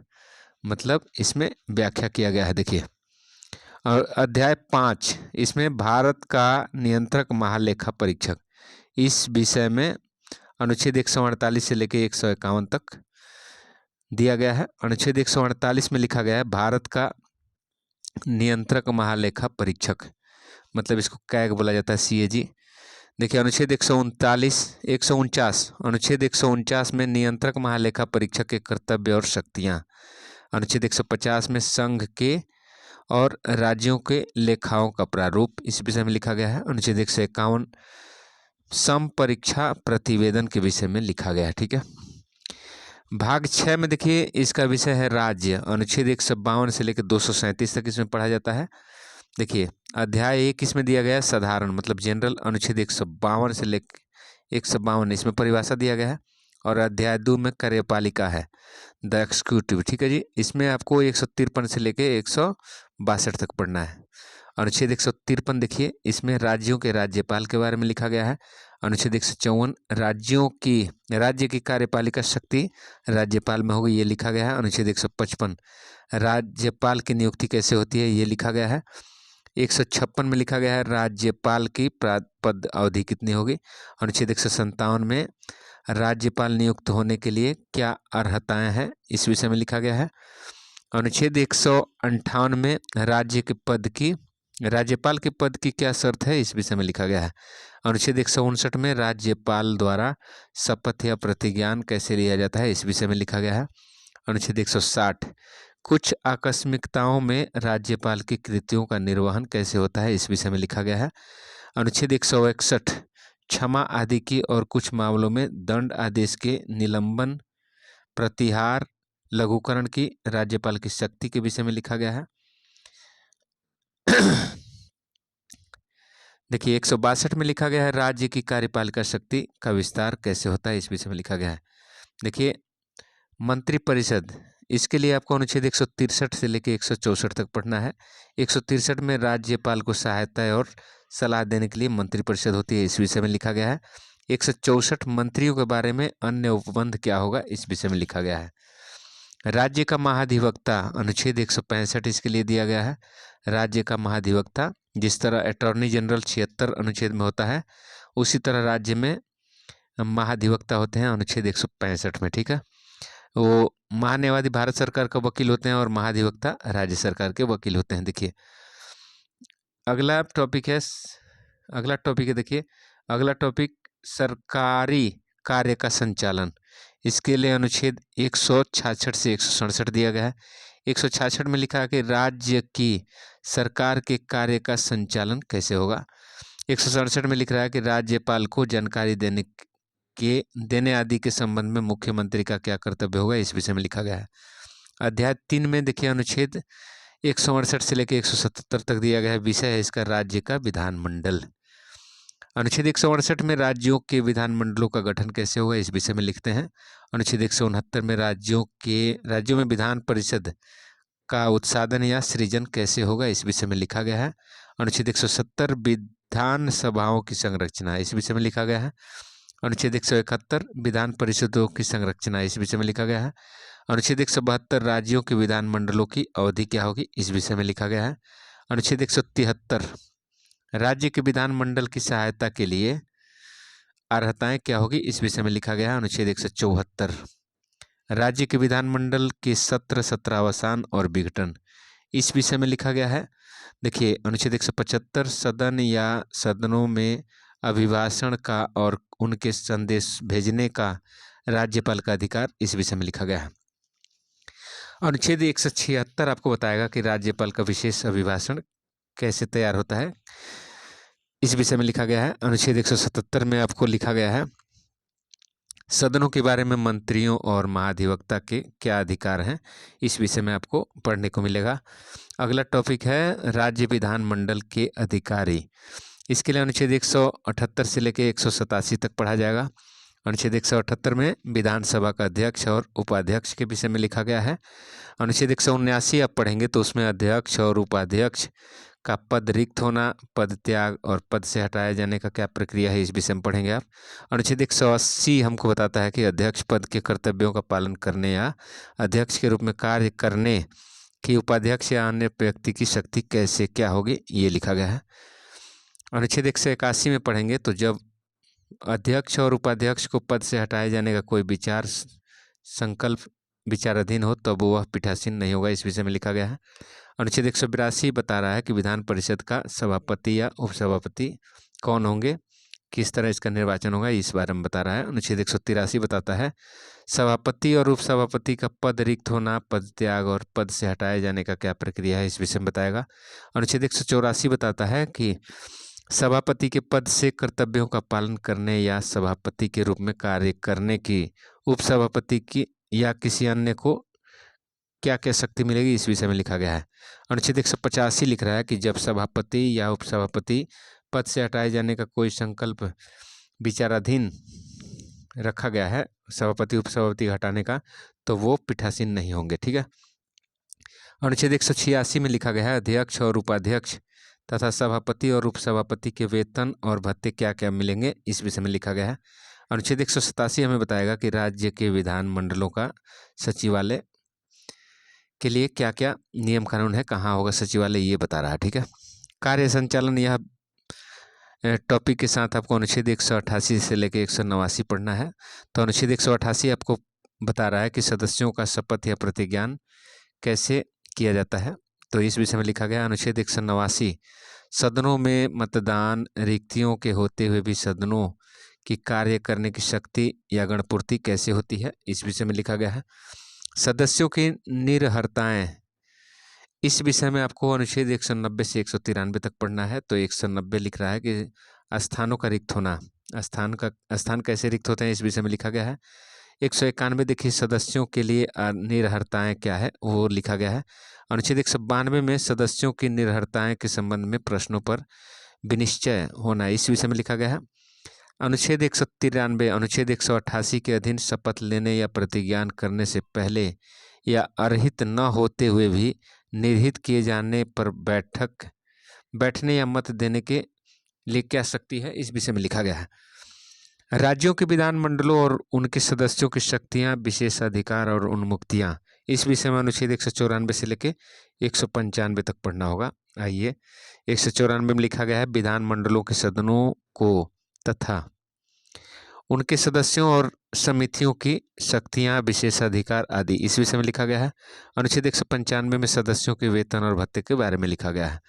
मतलब इसमें व्याख्या किया गया है। देखिए और अध्याय 5 इसमें भारत का नियंत्रक महालेखा परीक्षक, इस विषय में अनुच्छेद 148 से लेकर 151 तक दिया गया है। अनुच्छेद 148 में लिखा गया है भारत का नियंत्रक महालेखा परीक्षक मतलब इसको कैग बोला जाता है, CAG। देखिए अनुच्छेद 149 अनुच्छेद 149 में नियंत्रक महालेखा परीक्षक के कर्तव्य और शक्तियां। अनुच्छेद 150 में संघ के और राज्यों के लेखाओं का प्रारूप, इस विषय में लिखा गया है। अनुच्छेद 151 सम परीक्षा प्रतिवेदन के विषय में लिखा गया है, ठीक है। भाग 6 में देखिए इसका विषय है राज्य। अनुच्छेद 152 से लेकर 237 तक इसमें पढ़ा जाता है। देखिए अध्याय 1 इसमें दिया गया है साधारण मतलब जनरल। अनुच्छेद 152 से लेकर 152 इसमें परिभाषा दिया गया है। और अध्याय 2 में कार्यपालिका है द एक्सिक्यूटिव, ठीक है जी। इसमें आपको 153 से लेकर 162 तक पढ़ना है। अनुच्छेद 153 देखिए इसमें राज्यों के राज्यपाल के बारे में लिखा गया है। अनुच्छेद 154 राज्य की कार्यपालिका शक्ति राज्यपाल में होगी, ये लिखा गया है। अनुच्छेद 155 राज्यपाल की नियुक्ति कैसे होती है, ये लिखा गया है। 156 में लिखा गया है राज्यपाल की पद अवधि कितनी होगी। अनुच्छेद 157 में राज्यपाल नियुक्त होने के लिए क्या अर्हताएं हैं, इस विषय में लिखा गया है। अनुच्छेद 158 में राज्यपाल के पद की क्या शर्त है, इस विषय में लिखा गया है। अनुच्छेद 159 में राज्यपाल द्वारा शपथ या प्रतिज्ञान कैसे लिया जाता है, इस विषय में लिखा गया है। अनुच्छेद 160 कुछ आकस्मिकताओं में राज्यपाल की कृतियों का निर्वहन कैसे होता है, इस विषय में लिखा गया है। अनुच्छेद 161 क्षमा आदि की और कुछ मामलों में दंड आदेश के निलंबन, प्रतिहार, लघुकरण की राज्यपाल की शक्ति के विषय में लिखा गया है। देखिए 162 में लिखा गया है राज्य की कार्यपालिका शक्ति का विस्तार कैसे होता है, इस विषय में लिखा गया है। देखिए मंत्रिपरिषद, इसके लिए आपको अनुच्छेद 163 से लेकर 164 तक पढ़ना है। 163 में राज्यपाल को सहायता और सलाह देने के लिए मंत्रिपरिषद होती है, इस विषय में लिखा गया है। 164 मंत्रियों के बारे में अन्य उपबंध क्या होगा, इस विषय में लिखा गया है। राज्य का महाधिवक्ता, अनुच्छेद 165 इसके लिए दिया गया है। राज्य का महाधिवक्ता, जिस तरह अटॉर्नी जनरल 76 अनुच्छेद में होता है, उसी तरह राज्य में महाधिवक्ता होते हैं अनुच्छेद 165 में, ठीक है। वो महान्यायवादी भारत सरकार का वकील होते हैं और महाधिवक्ता राज्य सरकार के वकील होते हैं। देखिए अगला टॉपिक है देखिए अगला टॉपिक सरकारी कार्य का संचालन। इसके लिए अनुच्छेद 166 से 167 दिया गया है। 166 में लिखा है कि राज्य की सरकार के कार्य का संचालन कैसे होगा। 167 में लिख रहा है कि राज्यपाल को जानकारी देने आदि के संबंध में मुख्यमंत्री का क्या कर्तव्य होगा, इस विषय में लिखा गया है। अध्याय 3 में देखिए अनुच्छेद 168 से लेकर 177 तक दिया गया है। विषय है इसका राज्य का विधानमंडल। अनुच्छेद 168 में राज्यों के विधानमंडलों का गठन कैसे होगा, इस विषय में लिखते हैं। अनुच्छेद 169 में राज्यों में विधान परिषद का उत्साधन या सृजन कैसे होगा, इस विषय में लिखा गया है। अनुच्छेद 170 विधान सभाओं की संरचना, इस विषय में लिखा गया है। अनुच्छेद 171 विधान परिषदों की संरचना, इस विषय में लिखा गया है। अनुच्छेद 172 राज्यों के विधानमंडलों की अवधि क्या होगी, इस विषय में लिखा गया है। अनुच्छेद 173 राज्य के विधानमंडल की सहायता के लिए अर्हताएं क्या होगी, इस विषय में लिखा गया है। अनुच्छेद 174 राज्य के विधानमंडल के सत्रावसान और विघटन, इस विषय में लिखा गया है। देखिए अनुच्छेद 175 सदन या सदनों में अभिभाषण का और उनके संदेश भेजने का राज्यपाल का अधिकार, इस विषय में लिखा गया है। अनुच्छेद 176 आपको बताएगा कि राज्यपाल का विशेष अभिभाषण कैसे तैयार होता है, इस विषय में लिखा गया है। अनुच्छेद 177 में आपको लिखा गया है सदनों के बारे में मंत्रियों और महाधिवक्ता के क्या अधिकार हैं, इस विषय में आपको पढ़ने को मिलेगा। अगला टॉपिक है राज्य विधानमंडल के अधिकारी। इसके लिए अनुच्छेद 178 से लेकर 187 तक पढ़ा जाएगा। अनुच्छेद 178 में विधानसभा का अध्यक्ष और उपाध्यक्ष के विषय में लिखा गया है। अनुच्छेद 179 आप पढ़ेंगे तो उसमें अध्यक्ष और उपाध्यक्ष का पद रिक्त होना, पद त्याग और पद से हटाए जाने का क्या प्रक्रिया है, इस विषय में पढ़ेंगे आप। अनुच्छेद 180 हमको बताता है कि अध्यक्ष पद के कर्तव्यों का पालन करने या अध्यक्ष के रूप में कार्य करने की उपाध्यक्ष या अन्य व्यक्ति की शक्ति कैसे क्या होगी, ये लिखा गया है। अनुच्छेद 181 में पढ़ेंगे तो जब अध्यक्ष और उपाध्यक्ष को पद से हटाए जाने का कोई संकल्प विचाराधीन हो तब वह पीठासीन नहीं होगा, इस विषय में लिखा गया है। अनुच्छेद 182 बता रहा है कि विधान परिषद का सभापति या उपसभापति कौन होंगे, किस तरह इसका निर्वाचन होगा, इस बारे में बता रहा है। अनुच्छेद 183 बताता है सभापति और उपसभापति का पद रिक्त होना, पद त्याग और पद से हटाए जाने का क्या प्रक्रिया है, इस विषय में बताएगा। अनुच्छेद 184 बताता है कि सभापति के पद से कर्तव्यों का पालन करने या सभापति के रूप में कार्य करने की उपसभापति की या किसी अन्य को क्या क्या शक्ति मिलेगी, इस विषय में लिखा गया है। अनुच्छेद 185 लिख रहा है कि जब सभापति या उपसभापति पद से हटाए जाने का कोई संकल्प विचाराधीन रखा गया है सभापति उपसभापति हटाने का, तो वो पीठासीन नहीं होंगे, ठीक है। अनुच्छेद 186 में लिखा गया है अध्यक्ष और उपाध्यक्ष तथा सभापति और उपसभापति के वेतन और भत्ते क्या क्या मिलेंगे, इस विषय में लिखा गया है। अनुच्छेद 187 हमें बताएगा कि राज्य के विधानमंडलों का सचिवालय के लिए क्या क्या नियम कानून है, कहाँ होगा सचिवालय, ये बता रहा है, ठीक है। कार्य संचालन, यह टॉपिक के साथ आपको अनुच्छेद 188 से लेकर 189 पढ़ना है। तो अनुच्छेद 188 आपको बता रहा है कि सदस्यों का शपथ या प्रतिज्ञान कैसे किया जाता है, तो इस विषय में लिखा गया अनुच्छेद 189 सदनों में मतदान रिक्तियों के होते हुए भी सदनों की कार्य करने की शक्ति या गणपूर्ति कैसे होती है, इस विषय में लिखा गया है। सदस्यों की निर्हरताएं, इस विषय में आपको अनुच्छेद 190 से 193 तक पढ़ना है। तो 190 लिख रहा है कि स्थानों का रिक्त होना, स्थान कैसे रिक्त होते हैं, इस विषय में लिखा गया है। 191 देखिए सदस्यों के लिए निर्हरताएं क्या है, वो लिखा गया है। अनुच्छेद 192 में सदस्यों की निर्हरताएं के संबंध में प्रश्नों पर विनिश्चय होना, इस विषय में लिखा गया है। अनुच्छेद 193 अनुच्छेद 188 के अधीन शपथ लेने या प्रतिज्ञान करने से पहले या अर्हित न होते हुए भी निर्हित किए जाने पर बैठने या मत देने के लिए क्या शक्ति है, इस विषय में लिखा गया है। राज्यों के विधानमंडलों और उनके सदस्यों की शक्तियां, विशेषाधिकार और उन्मुक्तियां, इस विषय में अनुच्छेद 194 से लेके 195 तक पढ़ना होगा। आइए 194 में लिखा गया है विधानमंडलों के सदनों को तथा उनके सदस्यों और समितियों की शक्तियां, विशेषाधिकार आदि, इस विषय में लिखा गया है। अनुच्छेद 195 में सदस्यों के वेतन और भत्ते के बारे में लिखा गया है।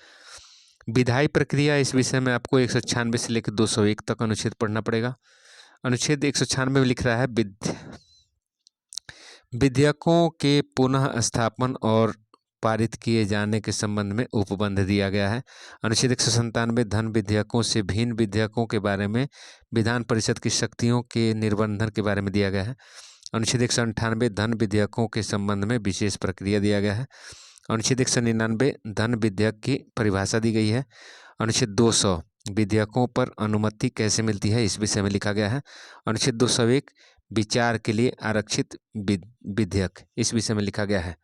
विधायी प्रक्रिया, इस विषय में आपको 196 से लेकर 201 तक अनुच्छेद पढ़ना पड़ेगा। अनुच्छेद 196 में लिख रहा है विधेयकों के पुनः स्थापन और पारित किए जाने के संबंध में उपबंध दिया गया है। अनुच्छेद 197 धन विधेयकों से भिन्न विधेयकों के बारे में विधान परिषद की शक्तियों के निर्बंधन के बारे में दिया गया है। अनुच्छेद 198 धन विधेयकों के संबंध में विशेष प्रक्रिया दिया गया है। अनुच्छेद 199 धन विधेयक की परिभाषा दी गई है। अनुच्छेद 200 विधेयकों पर अनुमति कैसे मिलती है, इस विषय में लिखा गया है। अनुच्छेद 201 विचार के लिए आरक्षित विधेयक, इस विषय में लिखा गया है।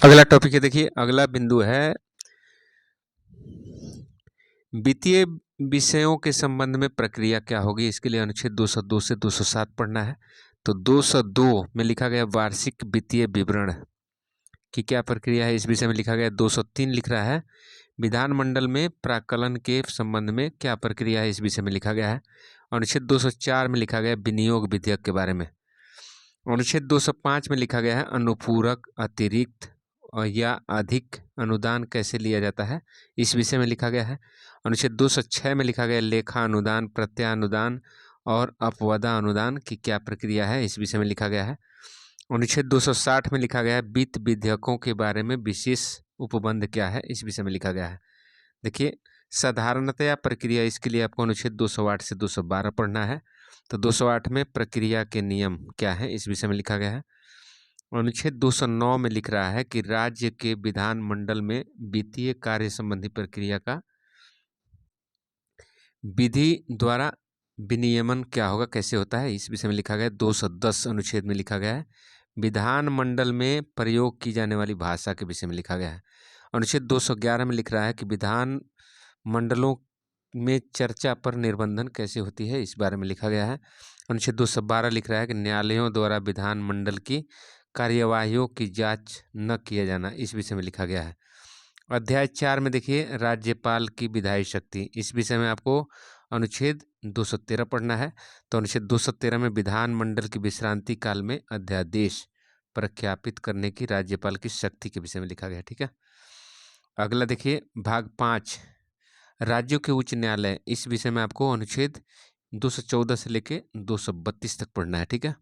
अगला टॉपिक है, देखिए अगला बिंदु है वित्तीय विषयों के संबंध में प्रक्रिया क्या होगी, इसके लिए अनुच्छेद 202 से 207 पढ़ना है। तो 202 में लिखा गया वार्षिक वित्तीय विवरण की क्या प्रक्रिया है, इस विषय में लिखा गया। 203 लिख रहा है विधानमंडल में प्राक्कलन के संबंध में क्या प्रक्रिया है, इस विषय में लिखा गया है। अनुच्छेद 204 में लिखा गया विनियोग विधेयक के बारे में। अनुच्छेद 205 में लिखा गया है अनुपूरक, अतिरिक्त या अधिक अनुदान कैसे लिया जाता है, इस विषय में लिखा गया है। अनुच्छेद 206 में लिखा गया लेखा अनुदान, प्रत्यानुदान और अपवादा अनुदान की क्या प्रक्रिया है, इस विषय में लिखा गया है। अनुच्छेद 260 में लिखा गया है वित्त विधेयकों के बारे में विशेष उपबंध क्या है, इस विषय में लिखा गया है। देखिए साधारणतया प्रक्रिया, इसके लिए आपको अनुच्छेद 208 से 212 पढ़ना है। तो 208 में प्रक्रिया के नियम क्या है, इस विषय में लिखा गया है। अनुच्छेद 209 में लिख रहा है कि राज्य के विधानमंडल में वित्तीय कार्य संबंधी प्रक्रिया का विधि द्वारा विनियमन क्या होगा, कैसे होता है, इस विषय में लिखा गया है। 210 अनुच्छेद में लिखा गया है विधानमंडल में प्रयोग की जाने वाली भाषा के विषय में लिखा गया है। अनुच्छेद 211 में लिख रहा है कि विधान मंडलों में चर्चा पर निर्बंधन कैसे होती है, इस बारे में लिखा गया है। अनुच्छेद 212 लिख रहा है कि न्यायालयों द्वारा विधानमंडल की कार्यवाहियों की जांच न किया जाना, इस विषय में लिखा गया है। अध्याय 4 में देखिए राज्यपाल की विधायी शक्ति, इस विषय में आपको अनुच्छेद 213 पढ़ना है। तो अनुच्छेद 213 में विधानमंडल की विश्रांति काल में अध्यादेश प्रख्यापित करने की राज्यपाल की शक्ति के विषय में लिखा गया है। ठीक है, अगला देखिए भाग 5 राज्यों के उच्च न्यायालय, इस विषय में आपको अनुच्छेद 214 से लेके 232 तक पढ़ना है। ठीक है,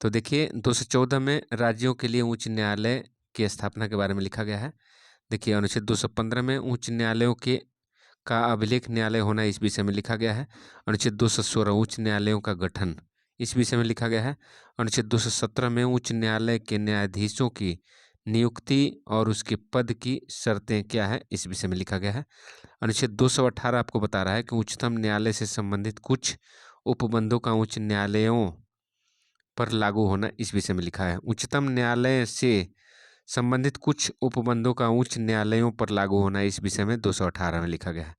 तो देखिए 214 में राज्यों के लिए उच्च न्यायालय की स्थापना के बारे में लिखा गया है। देखिए अनुच्छेद 215 में उच्च न्यायालयों के का अभिलेख न्यायालय होना, इस विषय में लिखा गया है। अनुच्छेद 216 उच्च न्यायालयों का गठन, इस विषय में लिखा गया है। अनुच्छेद 217 में उच्च न्यायालय के न्यायाधीशों की नियुक्ति और उसके पद की शर्तें क्या है, इस विषय में लिखा गया है। अनुच्छेद 218 आपको बता रहा है कि उच्चतम न्यायालय से संबंधित कुछ उपबंधों का उच्च न्यायालयों पर लागू होना, इस विषय में लिखा है। उच्चतम न्यायालय से संबंधित कुछ उपबंधों का उच्च न्यायालयों पर लागू होना, इस विषय में 218 में लिखा गया है।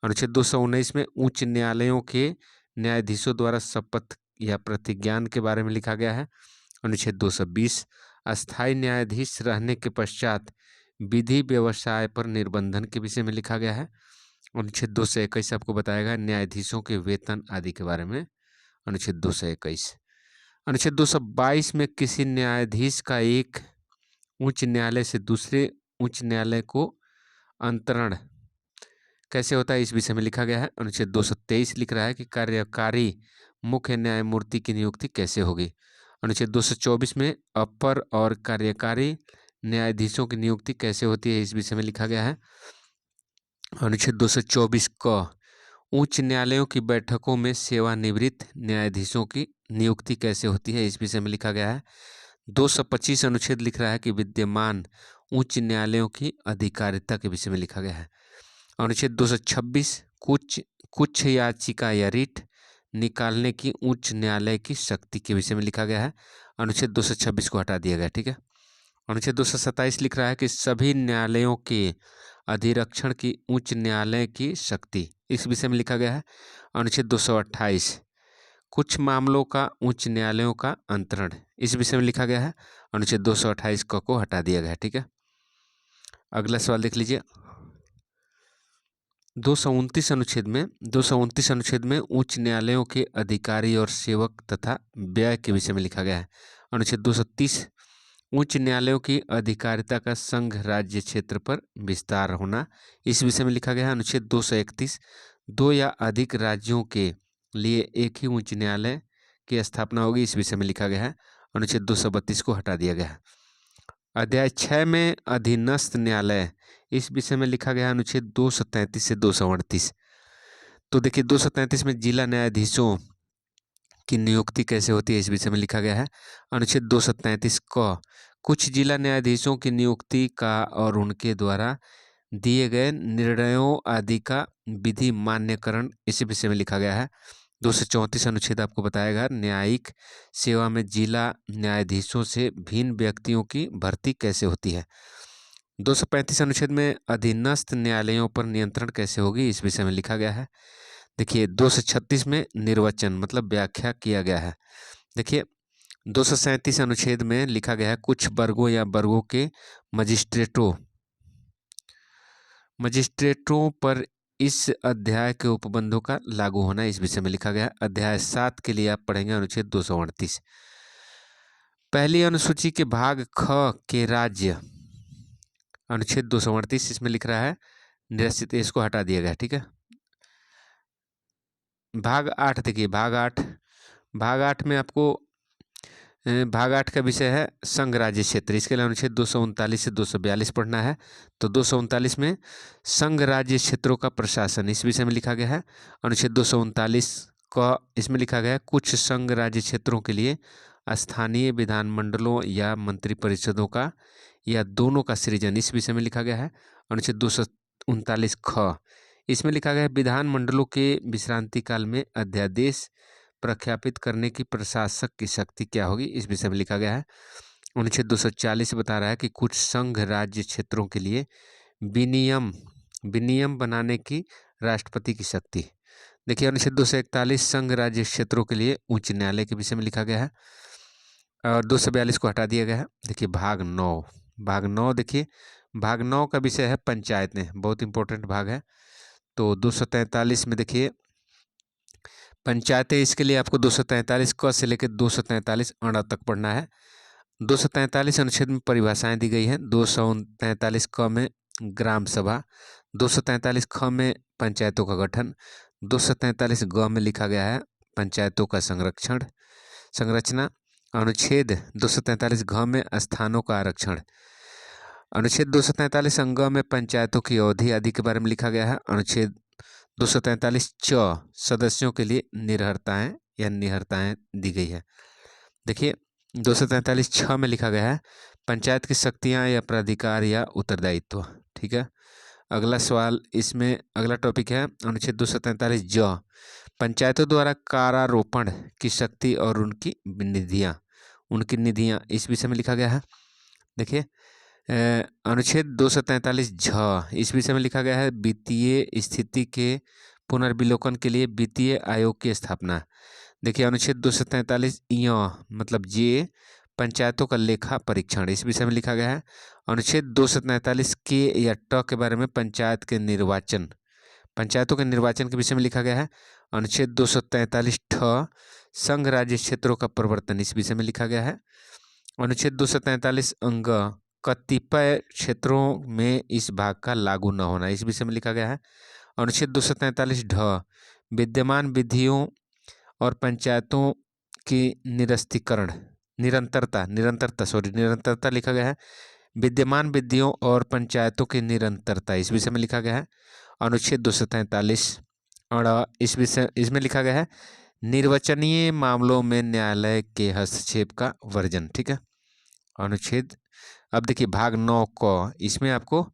अनुच्छेद 219 में उच्च न्यायालयों के न्यायाधीशों द्वारा शपथ या प्रतिज्ञान के बारे में लिखा गया है। अनुच्छेद 220 अस्थायी न्यायाधीश रहने के पश्चात विधि व्यवसाय पर निर्बंधन के विषय में लिखा गया है। अनुच्छेद 221 आपको बताएगा न्यायाधीशों के वेतन आदि के बारे में, अनुच्छेद 221। अनुच्छेद 222 में किसी न्यायाधीश का एक उच्च न्यायालय से दूसरे उच्च न्यायालय को अंतरण कैसे होता है, इस विषय में लिखा गया है। अनुच्छेद 223 लिख रहा है कि कार्यकारी मुख्य न्यायमूर्ति की नियुक्ति कैसे होगी। अनुच्छेद 224 में अपर और कार्यकारी न्यायाधीशों की नियुक्ति कैसे होती है, इस विषय में लिखा गया है। अनुच्छेद 224 क उच्च न्यायालयों की बैठकों में सेवानिवृत्त न्यायाधीशों की नियुक्ति कैसे होती है, इस विषय में लिखा गया है। 225 अनुच्छेद लिख रहा है कि विद्यमान उच्च न्यायालयों की अधिकारिता के विषय में लिखा गया है। अनुच्छेद 226 कुछ याचिका या रिट निकालने की उच्च न्यायालय की शक्ति के विषय में लिखा गया है। अनुच्छेद 226 को हटा दिया गया, ठीक है। अनुच्छेद 227 लिख रहा है कि सभी न्यायालयों के अधिरक्षण की उच्च न्यायालय की शक्ति, इस विषय में लिखा गया है। अनुच्छेद 228 कुछ मामलों का उच्च न्यायालयों का अंतरण, इस विषय में लिखा गया है। अनुच्छेद 228 को हटा दिया गया है, ठीक है। अगला सवाल देख लीजिए। 229 अनुच्छेद में उच्च न्यायालयों के अधिकारी और सेवक तथा व्यय के विषय में लिखा गया है। अनुच्छेद 230 उच्च न्यायालयों की अधिकारिता का संघ राज्य क्षेत्र पर विस्तार होना, इस विषय में लिखा गया है। अनुच्छेद 231 दो या अधिक राज्यों के लिए एक ही उच्च न्यायालय की स्थापना होगी, इस विषय में लिखा गया है। अनुच्छेद 232 को हटा दिया गया है। अध्याय 6 में अधीनस्थ न्यायालय, इस विषय में लिखा गया है। अनुच्छेद 233 से 238। तो देखिए 233 में जिला न्यायाधीशों की नियुक्ति कैसे होती है, इस विषय में लिखा गया है। अनुच्छेद 233 क कुछ जिला न्यायाधीशों की नियुक्ति का और उनके द्वारा दिए गए निर्णयों आदि का विधि मान्यकरण, इसी विषय में लिखा गया है। 234 अनुच्छेद आपको बताएगा न्यायिक सेवा में जिला न्यायाधीशों से भिन्न व्यक्तियों की भर्ती कैसे होती है। 235 अनुच्छेद में अधीनस्थ न्यायालयों पर नियंत्रण कैसे होगी, इस विषय में लिखा गया है। देखिए 236 में निर्वचन मतलब व्याख्या किया गया है। देखिए 237 अनुच्छेद में लिखा गया है कुछ वर्गों या वर्गों के मजिस्ट्रेटों पर इस अध्याय के उपबंधों का लागू होना, इस विषय में लिखा गया है। अध्याय 7 के लिए आप पढ़ेंगे अनुच्छेद 238। पहली अनुसूची के भाग ख के राज्य, अनुच्छेद 238 इसमें लिख रहा है निरस्थित, इसको हटा दिया गया, ठीक है। भाग 8 देखिए, भाग 8 में आपको भाग 8 का विषय है संघ राज्य क्षेत्र, इसके लिए अनुच्छेद 239 से 242 पढ़ना है। तो 239 में संघ राज्य क्षेत्रों का प्रशासन, इस विषय में लिखा गया है। अनुच्छेद 239 का इसमें लिखा गया है कुछ संघ राज्य क्षेत्रों के लिए स्थानीय विधानमंडलों या मंत्रिपरिषदों का या दोनों का सृजन, इस विषय में लिखा गया है। अनुच्छेद 239 ख इसमें लिखा गया है विधानमंडलों के विश्रांति काल में अध्यादेश प्रख्यापित करने की प्रशासक की शक्ति क्या होगी, इस विषय में लिखा गया है। अनुच्छेद 240 बता रहा है कि कुछ संघ राज्य क्षेत्रों के लिए विनियम बनाने की राष्ट्रपति की शक्ति। देखिए अनुच्छेद 241 संघ राज्य क्षेत्रों के लिए उच्च न्यायालय के विषय में लिखा गया है और 242 को हटा दिया गया है। देखिए भाग 9 देखिए भाग 9 का विषय है पंचायतें, बहुत इंपॉर्टेंट भाग है। तो 243 में देखिए पंचायतें, इसके लिए आपको 243 क से लेकर 243 अण तक पढ़ना है। 243 अनुच्छेद में परिभाषाएं दी गई हैं। 243 क में ग्राम सभा, 243 ख में पंचायतों का गठन, 243 ग में लिखा गया है पंचायतों का संरचना। अनुच्छेद 243 घ में स्थानों का आरक्षण। अनुच्छेद 243 अंग में पंचायतों की अवधि आदि के बारे में लिखा गया है। अनुच्छेद 243 च सदस्यों के लिए निहरताएं दी गई है। देखिए 243 छ में लिखा गया है पंचायत की शक्तियां या प्राधिकार या उत्तरदायित्व, ठीक है। अगला सवाल, इसमें अगला टॉपिक है अनुच्छेद 243 ज पंचायतों द्वारा कारारोपण की शक्ति और उनकी निधियां, इस विषय में लिखा गया है। देखिए अनुच्छेद 243 झ इस विषय में लिखा गया है वित्तीय स्थिति के पुनर्विलोकन के लिए वित्तीय आयोग की स्थापना। देखिए अनुच्छेद 243 य मतलब जे पंचायतों का लेखा परीक्षण, इस विषय में लिखा गया है। अनुच्छेद 243 के या ट के बारे में पंचायतों के निर्वाचन के विषय में लिखा गया है। अनुच्छेद 243 ठ संघ राज्य क्षेत्रों का प्रवर्तन, इस विषय में लिखा गया है। अनुच्छेद 243 अंग कतिपय क्षेत्रों में इस भाग का लागू न होना, इस विषय में लिखा गया है। अनुच्छेद 243 ढ विद्यमान विधियों और पंचायतों की निरंतरता लिखा गया है। विद्यमान विधियों और पंचायतों की निरंतरता, इस विषय में लिखा गया है। अनुच्छेद 243 इसमें लिखा गया है निर्वाचनीय मामलों में न्यायालय के हस्तक्षेप का वर्जन, ठीक है। अनुच्छेद, अब देखिए भाग 9 क, इसमें आपको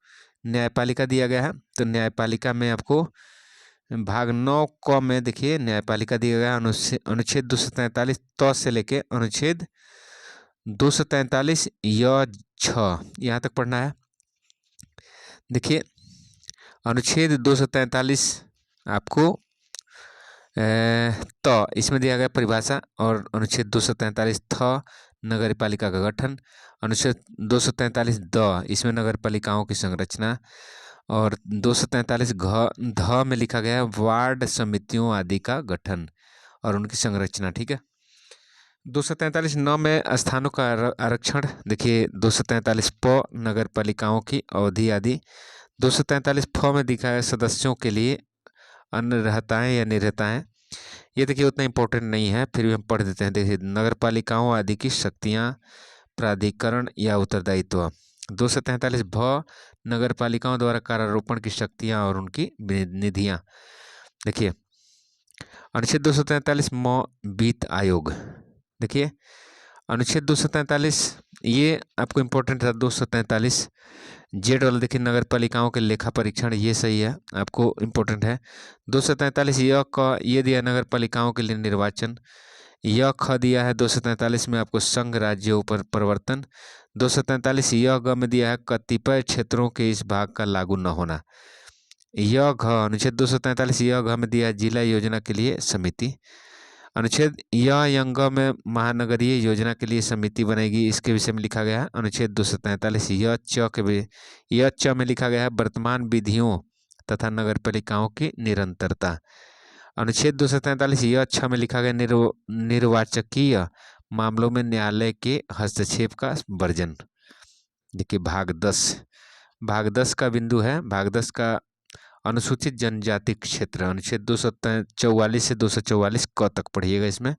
न्यायपालिका दिया गया है। तो न्यायपालिका में आपको भाग 9 क में देखिए न्यायपालिका दिया गया है। अनुच्छेद 243 त से लेके अनुच्छेद 243 य 6 यहाँ तक पढ़ना है। देखिए अनुच्छेद 243 आपको तो इसमें दिया गया परिभाषा, और अनुच्छेद 243 थ नगर पालिका का गठन, अनुच्छेद 243 द इसमें नगर पालिकाओं की संरचना, और 243 ध में लिखा गया है वार्ड समितियों आदि का गठन और उनकी संरचना, ठीक है। 243 9 में स्थानों का आरक्षण, देखिए 243 प नगर पालिकाओं की अवधि आदि। 243 फ में दिखा है सदस्यों के लिए अन्य रहताएं या निरहताएं, ये देखिए उतना इम्पोर्टेंट नहीं है, फिर भी हम पढ़ देते हैं। देखिए नगर पालिकाओं आदि की शक्तियां, प्राधिकरण या उत्तरदायित्व। 243 भ नगर पालिकाओं द्वारा कार्यारोपण की शक्तियां और उनकी निधियां। देखिए अनुच्छेद 243 म वित्त आयोग, देखिए अनुच्छेद 243 ये आपको इम्पोर्टेंट था। 243 जेड वाला देखिए नगर पालिकाओं के लेखा परीक्षण, ये सही है, आपको इम्पोर्टेंट है। 243 य क ये दिया नगर पालिकाओं के लिए निर्वाचन। य ख दिया है 243 में आपको संघ राज्यों पर परिवर्तन। 243 य ग में दिया है कतिपय क्षेत्रों के इस भाग का लागू न होना। य घ अनुच्छेद 243 य घ में दिया है जिला योजना के लिए समिति। अनुच्छेद यंग में महानगरीय योजना के लिए समिति बनेगी, इसके विषय में लिखा गया है। अनुच्छेद 243 य च में लिखा गया है वर्तमान विधियों तथा नगर पालिकाओं की निरंतरता। अनुच्छेद 243 य छ में लिखा गया निर्वाचकीय मामलों में न्यायालय के हस्तक्षेप का वर्जन। देखिए भाग 10 का बिंदु है। भाग 10 का अनुसूचित जनजाति क्षेत्र, अनुच्छेद 244 से 244 क तक पढ़िएगा। इसमें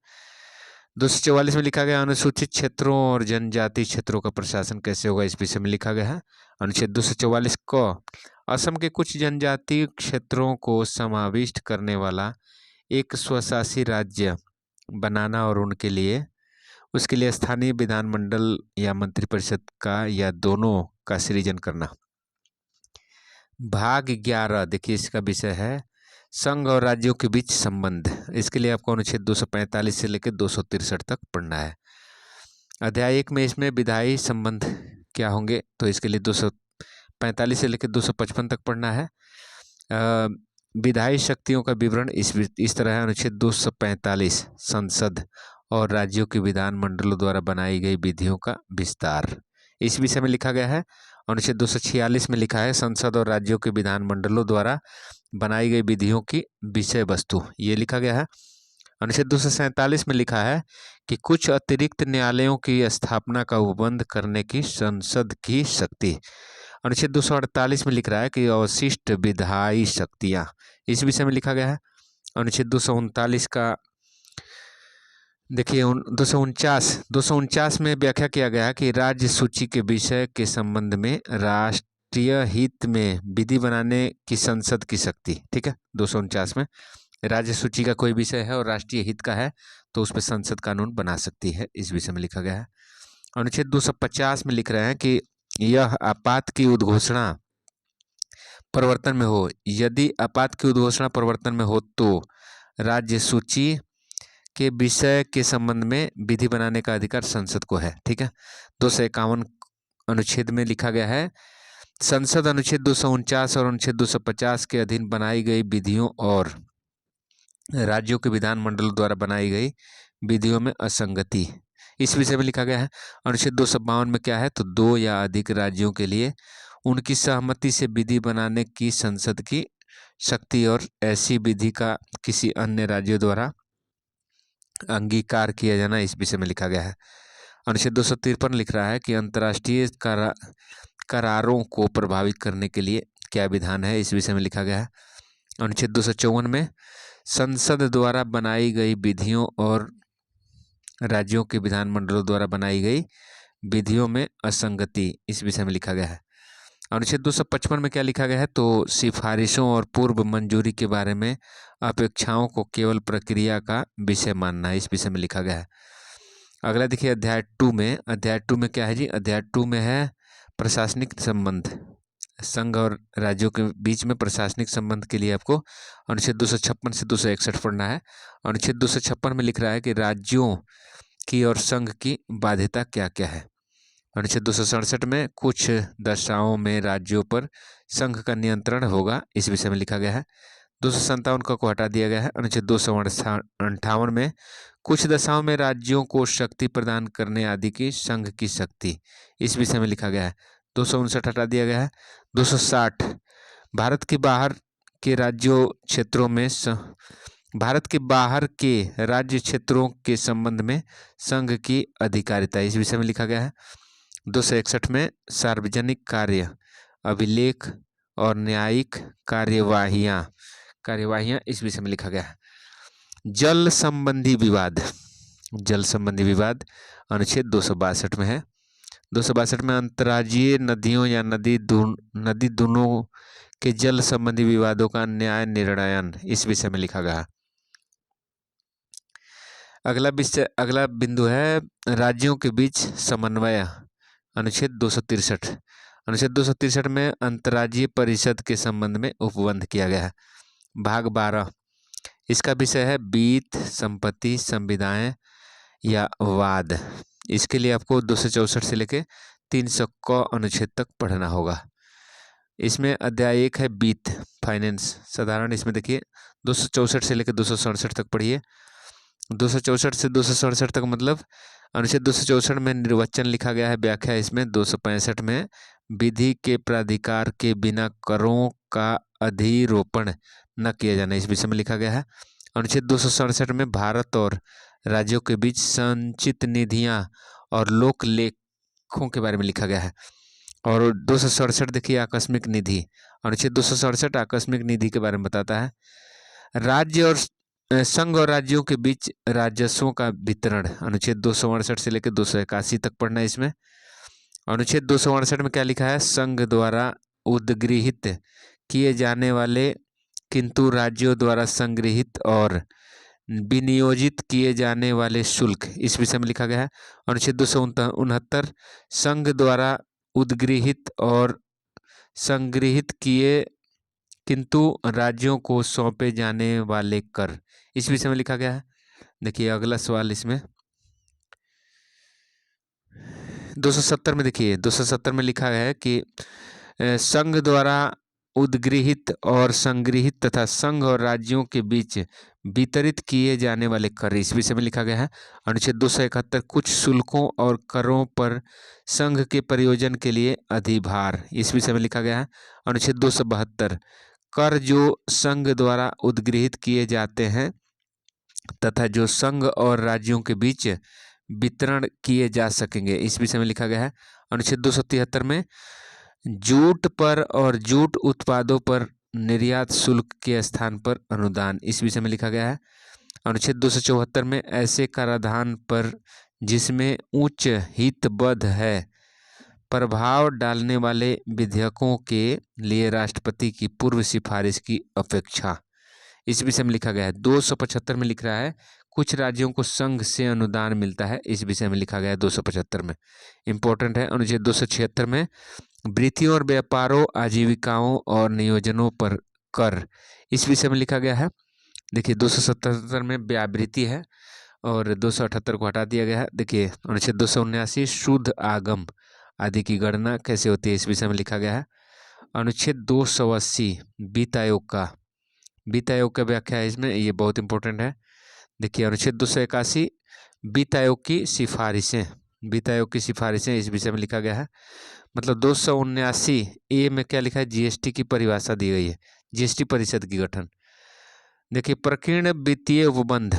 244 में लिखा गया अनुसूचित क्षेत्रों और जनजाति क्षेत्रों का प्रशासन कैसे होगा, इस विषय में लिखा गया है। अनुच्छेद 244 क असम के कुछ जनजातीय क्षेत्रों को समाविष्ट करने वाला एक स्वशासी राज्य बनाना और उसके लिए स्थानीय विधानमंडल या मंत्रिपरिषद का या दोनों का सृजन करना। भाग 11 देखिए इसका विषय है संघ और राज्यों के बीच संबंध, इसके लिए आपको अनुच्छेद 245 से लेकर 263 तक पढ़ना है। अध्याय 1 में इसमें विधायी संबंध क्या होंगे, तो इसके लिए 245 से लेकर 255 तक पढ़ना है। विधायी शक्तियों का विवरण इस तरह है। अनुच्छेद 245 संसद और राज्यों के विधानमंडलों द्वारा बनाई गई विधियों का विस्तार, इस विषय में लिखा गया है। अनुच्छेद 246 में लिखा है संसद और राज्यों के विधानमंडलों द्वारा बनाई गई विधियों की विषय वस्तु, ये लिखा गया है। अनुच्छेद 247 में लिखा है कि कुछ अतिरिक्त न्यायालयों की स्थापना का उपबंध करने की संसद की शक्ति। अनुच्छेद 248 में लिख रहा है कि अवशिष्ट विधायी शक्तियां, इस विषय में लिखा गया है। अनुच्छेद 239 का देखिए 249 में व्याख्या किया गया कि राज्य सूची के विषय के संबंध में राष्ट्रीय हित में विधि बनाने की संसद की शक्ति, ठीक है। 249 में राज्य सूची का कोई विषय है और राष्ट्रीय हित का है तो उस पर संसद कानून बना सकती है, इस विषय में लिखा गया है। अनुच्छेद 250 में लिख रहे हैं कि यह आपात की उद्घोषणा प्रवर्तन में हो, यदि आपात की उद्घोषणा प्रवर्तन में हो तो राज्य सूची के विषय के संबंध में विधि बनाने का अधिकार संसद को है, ठीक है। 251 अनुच्छेद में लिखा गया है संसद अनुच्छेद 249 और अनुच्छेद 250 के अधीन बनाई गई विधियों और राज्यों के विधानमंडलों द्वारा बनाई गई विधियों में असंगति, इस विषय में लिखा गया है। अनुच्छेद 252 में क्या है तो 2 या अधिक राज्यों के लिए उनकी सहमति से विधि बनाने की संसद की शक्ति और ऐसी विधि का किसी अन्य राज्यों द्वारा अंगीकार किया जाना, इस विषय में लिखा गया है। अनुच्छेद 253 लिख रहा है कि अंतर्राष्ट्रीय करारों को प्रभावित करने के लिए क्या विधान है, इस विषय में लिखा गया है। अनुच्छेद 254 में संसद द्वारा बनाई गई विधियों और राज्यों के विधानमंडलों द्वारा बनाई गई विधियों में असंगति, इस विषय में लिखा गया है। अनुच्छेद 255 में क्या लिखा गया है, तो सिफारिशों और पूर्व मंजूरी के बारे में अपेक्षाओं को केवल प्रक्रिया का विषय मानना, इस विषय में लिखा गया है। अगला देखिए अध्याय 2 में। अध्याय 2 में क्या है जी, अध्याय 2 में है प्रशासनिक संबंध। संघ और राज्यों के बीच में प्रशासनिक संबंध के लिए आपको अनुच्छेद 256 से 261 पढ़ना है। अनुच्छेद 256 में लिख रहा है कि राज्यों की और संघ की बाध्यता क्या क्या है। अनुच्छेद 267 में कुछ दशाओं में राज्यों पर संघ का नियंत्रण होगा, इस विषय में लिखा गया है। 257 को हटा दिया गया है। अनुच्छेद 258 में कुछ दशाओं में राज्यों को शक्ति प्रदान करने आदि की संघ की शक्ति, इस विषय में लिखा गया है। 259 हटा दिया गया है। 260 भारत के बाहर के राज्यों क्षेत्रों में भारत के बाहर के राज्य क्षेत्रों के संबंध में संघ की अधिकारिता, इस विषय में लिखा गया है। 261 में सार्वजनिक कार्य, अभिलेख और न्यायिक कार्यवाहियां, इस विषय में लिखा गया है। जल संबंधी विवाद, अनुच्छेद 262 में है। 262 में अंतर्राज्यीय नदियों या नदी दोनों के जल संबंधी विवादों का न्याय निर्णयन, इस विषय में लिखा गया है। अगला बिंदु है राज्यों के बीच समन्वय, अनुच्छेद 263। अनुच्छेद 263 में अंतर्राज्यीय परिषद के संबंध में उपबंध किया गया है। भाग 12 इसका विषय है बीत, संपत्ति, संविदाएं या वाद। इसके लिए आपको 264 से लेके 300 क अनुच्छेद तक पढ़ना होगा। इसमें अध्याय 1 है बीत, फाइनेंस साधारण। इसमें देखिए 264 से लेकर 267 तक पढ़िए। 264 से 267 तक मतलब अनुच्छेद 264 में निर्वचन लिखा गया है, व्याख्या इसमें। 265 में विधि के प्राधिकार के बिना करों का अधिरोपण न किया जाना, इस विषय में लिखा गया है। अनुच्छेद 267 में भारत और राज्यों के बीच संचित निधियां और लोक लेखों के बारे में लिखा गया है। और 267 देखिए आकस्मिक निधि, अनुच्छेद 267 आकस्मिक निधि के बारे में बताता है। राज्य और संघ और राज्यों के बीच राजस्वों का वितरण, अनुच्छेद 268 से लेकर 281 तक पढ़ना है इसमें। अनुच्छेद 268 में क्या लिखा है, संघ द्वारा उद्गृहित किए जाने वाले किंतु राज्यों द्वारा संग्रहित और विनियोजित किए जाने वाले शुल्क, इस विषय में लिखा गया है। अनुच्छेद 269 संघ द्वारा उद्गृहित और संग्रहित किए किंतु राज्यों को सौंपे जाने वाले कर, इस विषय में लिखा गया है। देखिए अगला सवाल इसमें 270 में, देखिए 270 में लिखा है कि संघ द्वारा उद्गृहित और संग्रहित तथा संघ और राज्यों के बीच वितरित किए जाने वाले कर, इस विषय में लिखा गया है। अनुच्छेद 271 कुछ शुल्कों और करों पर संघ के प्रयोजन के लिए अधिभार, इस विषय में लिखा गया है। अनुच्छेद 272 कर जो संघ द्वारा उद्गृहित किए जाते हैं तथा जो संघ और राज्यों के बीच वितरण किए जा सकेंगे, इस विषय में लिखा गया है। अनुच्छेद 273 में जूट पर और जूट उत्पादों पर निर्यात शुल्क के स्थान पर अनुदान, इस विषय में लिखा गया है। अनुच्छेद 274 में ऐसे कराधान पर जिसमें उच्च हितबद्ध है प्रभाव डालने वाले विधेयकों के लिए राष्ट्रपति की पूर्व सिफारिश की अपेक्षा, इस विषय में लिखा गया है। 275 में लिख रहा है कुछ राज्यों को संघ से अनुदान मिलता है, इस विषय में लिखा गया है 275 में, इंपॉर्टेंट है। अनुच्छेद 276 में वृत्तियों और व्यापारों, आजीविकाओं और नियोजनों पर कर, इस विषय में लिखा गया है। देखिए 277 में व्यावृत्ति है और 278 को हटा दिया गया है। देखिए अनुच्छेद 279 शुद्ध आगम आदि की गणना कैसे होती है, इस विषय में लिखा गया है। अनुच्छेद 280 वित्त आयोग का व्याख्या है इसमें, ये बहुत इंपॉर्टेंट है। देखिए अनुच्छेद 281 वित्त आयोग की सिफारिशें, इस विषय में लिखा गया है। मतलब 279 ए में क्या लिखा है, जीएसटी की परिभाषा दी गई है, जीएसटी परिषद की गठन। देखिए प्रकीर्ण वित्तीय उपबंध,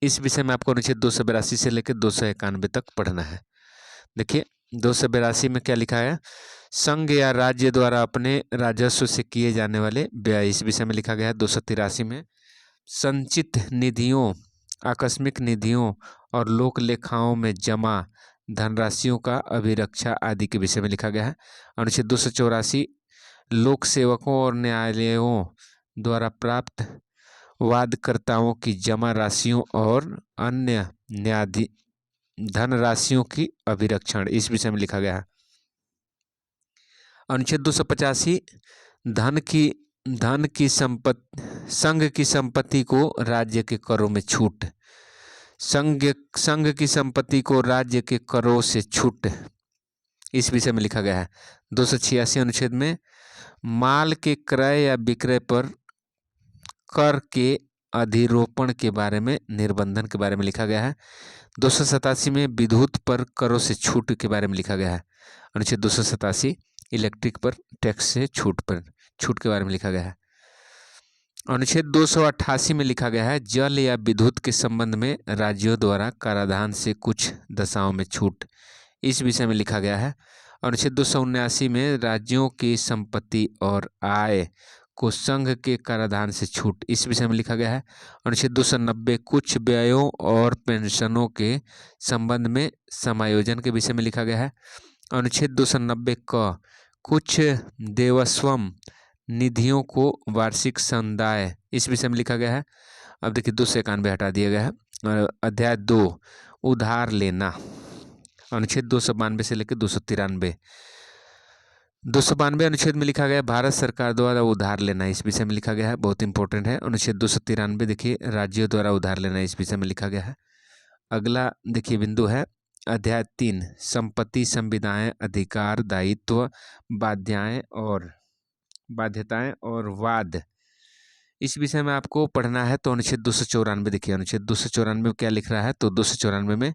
इस विषय में आपको अनुच्छेद 282 से लेकर 291 तक पढ़ना है। देखिए 282 में क्या लिखा है, संघ या राज्य द्वारा अपने राजस्व से किए जाने वाले व्यय, इस विषय में लिखा गया है। 283 में संचित निधियों, आकस्मिक निधियों और लोक लेखाओं में जमा धनराशियों का अभिरक्षा आदि के विषय में लिखा गया है। अनुच्छेद 284 लोक सेवकों और न्यायालयों द्वारा प्राप्त वादकर्ताओं की जमा राशियों और अन्य न्यायाधि धनराशियों की अभिरक्षण, इस विषय में लिखा गया है। अनुच्छेद 285 धन की संपत्ति, संघ की संपत्ति को राज्य के करों में छूट, संघ की संपत्ति को राज्य के करों से छूट, इस विषय में लिखा गया है। 286 अनुच्छेद में माल के क्रय या विक्रय पर कर के अधिरोपण के बारे में, निर्बंधन के बारे में लिखा गया है। 287 में विद्युत पर करों से छूट के बारे में लिखा गया है। अनुच्छेद 287 इलेक्ट्रिक पर टैक्स से छूट के बारे में लिखा गया है। अनुच्छेद 288 में लिखा गया है जल या विद्युत के संबंध में राज्यों द्वारा कराधान से कुछ दशाओं में छूट, इस विषय में लिखा गया है। अनुच्छेद 279 में राज्यों की संपत्ति और आय को संघ के कराधान से छूट, इस विषय में लिखा गया है। अनुच्छेद 290 कुछ व्ययों और पेंशनों के संबंध में समायोजन के विषय में लिखा गया है। अनुच्छेद 290 क कुछ देवस्वम निधियों को वार्षिक संदाय, इस विषय में लिखा गया है। अब देखिए 291 हटा दिया गया है। अध्याय 2 उधार लेना, अनुच्छेद 292 से लेकर 293, 292 अनुच्छेद में लिखा गया भारत सरकार द्वारा उधार लेना, इस विषय में लिखा गया है, बहुत इंपॉर्टेंट है। अनुच्छेद 293 देखिए राज्यों द्वारा उधार लेना, इस विषय में लिखा गया है। अगला देखिए बिंदु है अध्याय 3 संपत्ति, संविदाएं, अधिकार, दायित्व, बाध्यताएं और वाद, इस विषय में आपको पढ़ना है। तो अनुच्छेद 294 देखिए, अनुच्छेद 294 में क्या लिख रहा है, तो 294 में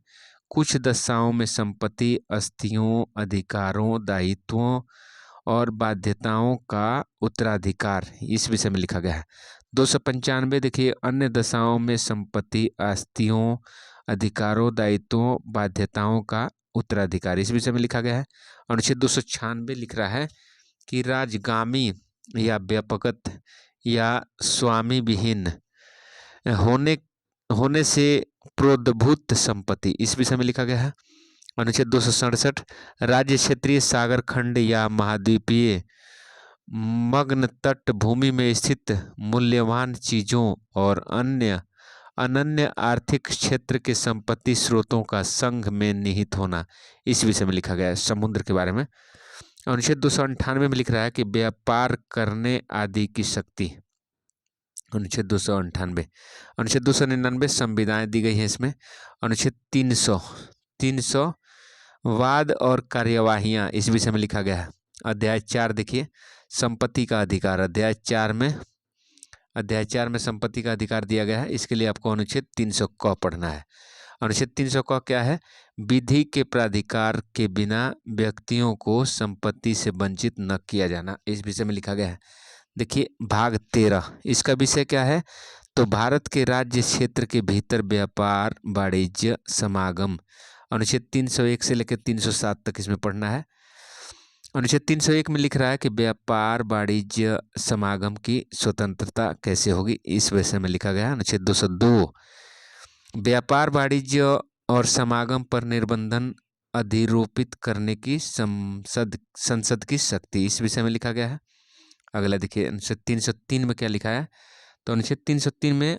कुछ दशाओं में संपत्ति, अस्थियों, अधिकारों, दायित्वों और बाध्यताओं का उत्तराधिकार, इस विषय में लिखा गया है। 295 देखिए अन्य दशाओं में संपत्ति, अस्थियों, अधिकारों, दायित्वों, बाध्यताओं का उत्तराधिकार, इस विषय में लिखा गया है। अनुच्छेद 296 लिख रहा है कि राजगामी या व्यापकत या स्वामी विहीन होने से प्रोद्भूत संपत्ति, इस विषय में लिखा गया है। अनुच्छेद 267 राज्य, क्षेत्रीय, सागर खंड या महाद्वीपीय मग्न तट भूमि में स्थित मूल्यवान चीजों और अन्य अनन्य आर्थिक क्षेत्र के संपत्ति स्रोतों का संघ में निहित होना, इस विषय में लिखा गया है, समुद्र के बारे में। अनुच्छेद 298 में लिख रहा है कि व्यापार करने आदि की शक्ति, अनुच्छेद 298। अनुच्छेद 299 संविधाएं दी गई हैं इसमें। अनुच्छेद 300 वाद और कार्यवाहियां, इस विषय में लिखा गया है। अध्याय 4 देखिए संपत्ति का अधिकार, अध्याय 4 में संपत्ति का अधिकार दिया गया है, इसके लिए आपको अनुच्छेद 300 क पढ़ना है। अनुच्छेद 300 क क्या है, विधि के प्राधिकार के बिना व्यक्तियों को संपत्ति से वंचित न किया जाना, इस विषय में लिखा गया है। देखिए भाग 13 इसका विषय क्या है, तो भारत के राज्य क्षेत्र के भीतर व्यापार, वाणिज्य, समागम, अनुच्छेद 301 से लेकर 307 तक इसमें पढ़ना है। अनुच्छेद 301 में लिख रहा है कि व्यापार, वाणिज्य, समागम की स्वतंत्रता कैसे होगी, इस विषय में लिखा गया है। अनुच्छेद 202 व्यापार, वाणिज्य और समागम पर निर्बंधन अधिरोपित करने की संसद की शक्ति, इस विषय में लिखा गया है। अगला देखिए अनुच्छेद 303 में क्या लिखा है, तो अनुच्छेद 303 में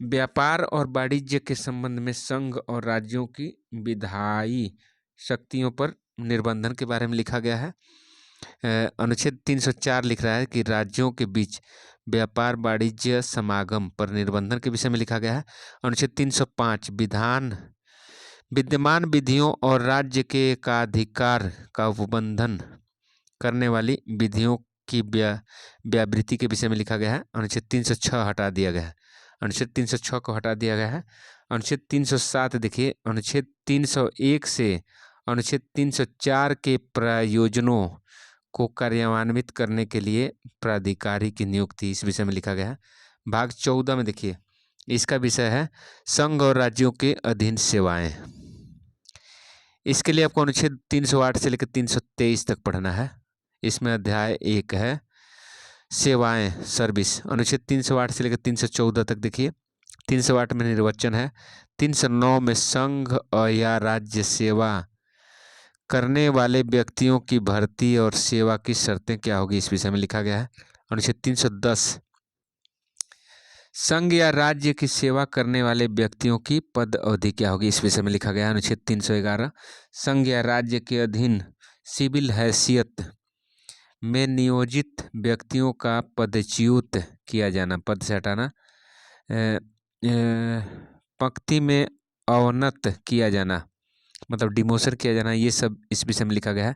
व्यापार और वाणिज्य के संबंध में संघ और राज्यों की विधायी शक्तियों पर निर्बंधन के बारे में लिखा गया है। अनुच्छेद 304 लिख रहा है कि राज्यों के बीच व्यापार, वाणिज्य, समागम पर निर्बंधन के विषय में लिखा गया है। अनुच्छेद 305 विद्यमान विधियों और राज्य के एकाधिकार का उल्लंघन करने वाली विधियों की व्यावृत्ति के विषय में लिखा गया है। अनुच्छेद 306 हटा दिया गया है, अनुच्छेद 306 को हटा दिया गया है। अनुच्छेद 307 देखिए, अनुच्छेद 301 से अनुच्छेद 304 के प्रयोजनों को कार्यान्वित करने के लिए प्राधिकारी की नियुक्ति, इस विषय में लिखा गया है। भाग 14 में देखिए इसका विषय है संघ और राज्यों के अधीन सेवाएं। इसके लिए आपको अनुच्छेद 308 से लेकर 323 तक पढ़ना है। इसमें अध्याय 1 है सेवाएं, सर्विस। अनुच्छेद 308 से लेकर 314 तक देखिए। 308 में निर्वचन है। 309 में संघ या राज्य सेवा करने वाले व्यक्तियों की भर्ती और सेवा की शर्तें क्या होगी, इस विषय में लिखा गया है। अनुच्छेद 310 संघ या राज्य की सेवा करने वाले व्यक्तियों की पद अवधि क्या होगी, इस विषय में लिखा गया है। अनुच्छेद 311 संघ या राज्य के अधीन सिविल हैसियत में नियोजित व्यक्तियों का पदच्युत किया जाना, पद से हटाना, पंक्ति में अवनत किया जाना मतलब डिमोशन किया जाना, ये सब इस विषय में लिखा गया है।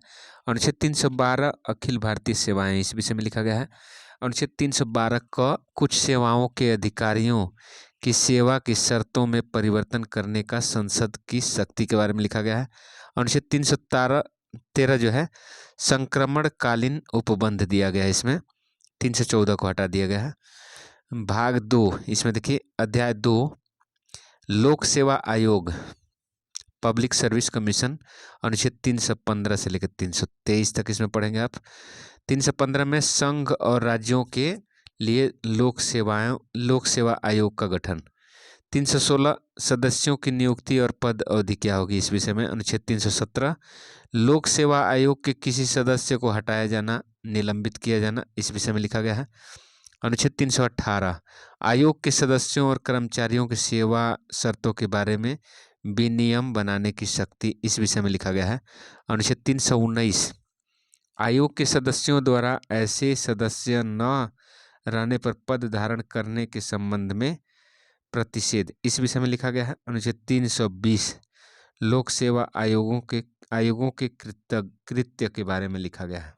अनुच्छेद 312 अखिल भारतीय सेवाएं, इस विषय में लिखा गया है। अनुच्छेद 312 का कुछ सेवाओं के अधिकारियों की सेवा की शर्तों में परिवर्तन करने का संसद की शक्ति के बारे में लिखा गया है। अनुच्छेद 313 जो है संक्रमणकालीन उपबंध दिया गया है, इसमें 314 को हटा दिया गया है। भाग 2 इसमें देखिए अध्याय 2 लोक सेवा आयोग, पब्लिक सर्विस कमीशन, अनुच्छेद 315 से लेकर 323 तक इसमें पढ़ेंगे आप। 315 में संघ और राज्यों के लिए लोक सेवा आयोग का गठन। 316 सदस्यों की नियुक्ति और पद अवधि क्या होगी, इस विषय में। अनुच्छेद 317 लोक सेवा आयोग के किसी सदस्य को हटाया जाना, निलंबित किया जाना, इस विषय में लिखा गया है। अनुच्छेद 318 आयोग के सदस्यों और कर्मचारियों की सेवा शर्तों के बारे में विनियम बनाने की शक्ति, इस विषय में लिखा गया है। अनुच्छेद 319 आयोग के सदस्यों द्वारा ऐसे सदस्य न रहने पर पद धारण करने के संबंध में प्रतिषेध, इस विषय में लिखा गया है। अनुच्छेद 320 लोक सेवा आयोगों के कृत्य के बारे में लिखा गया है।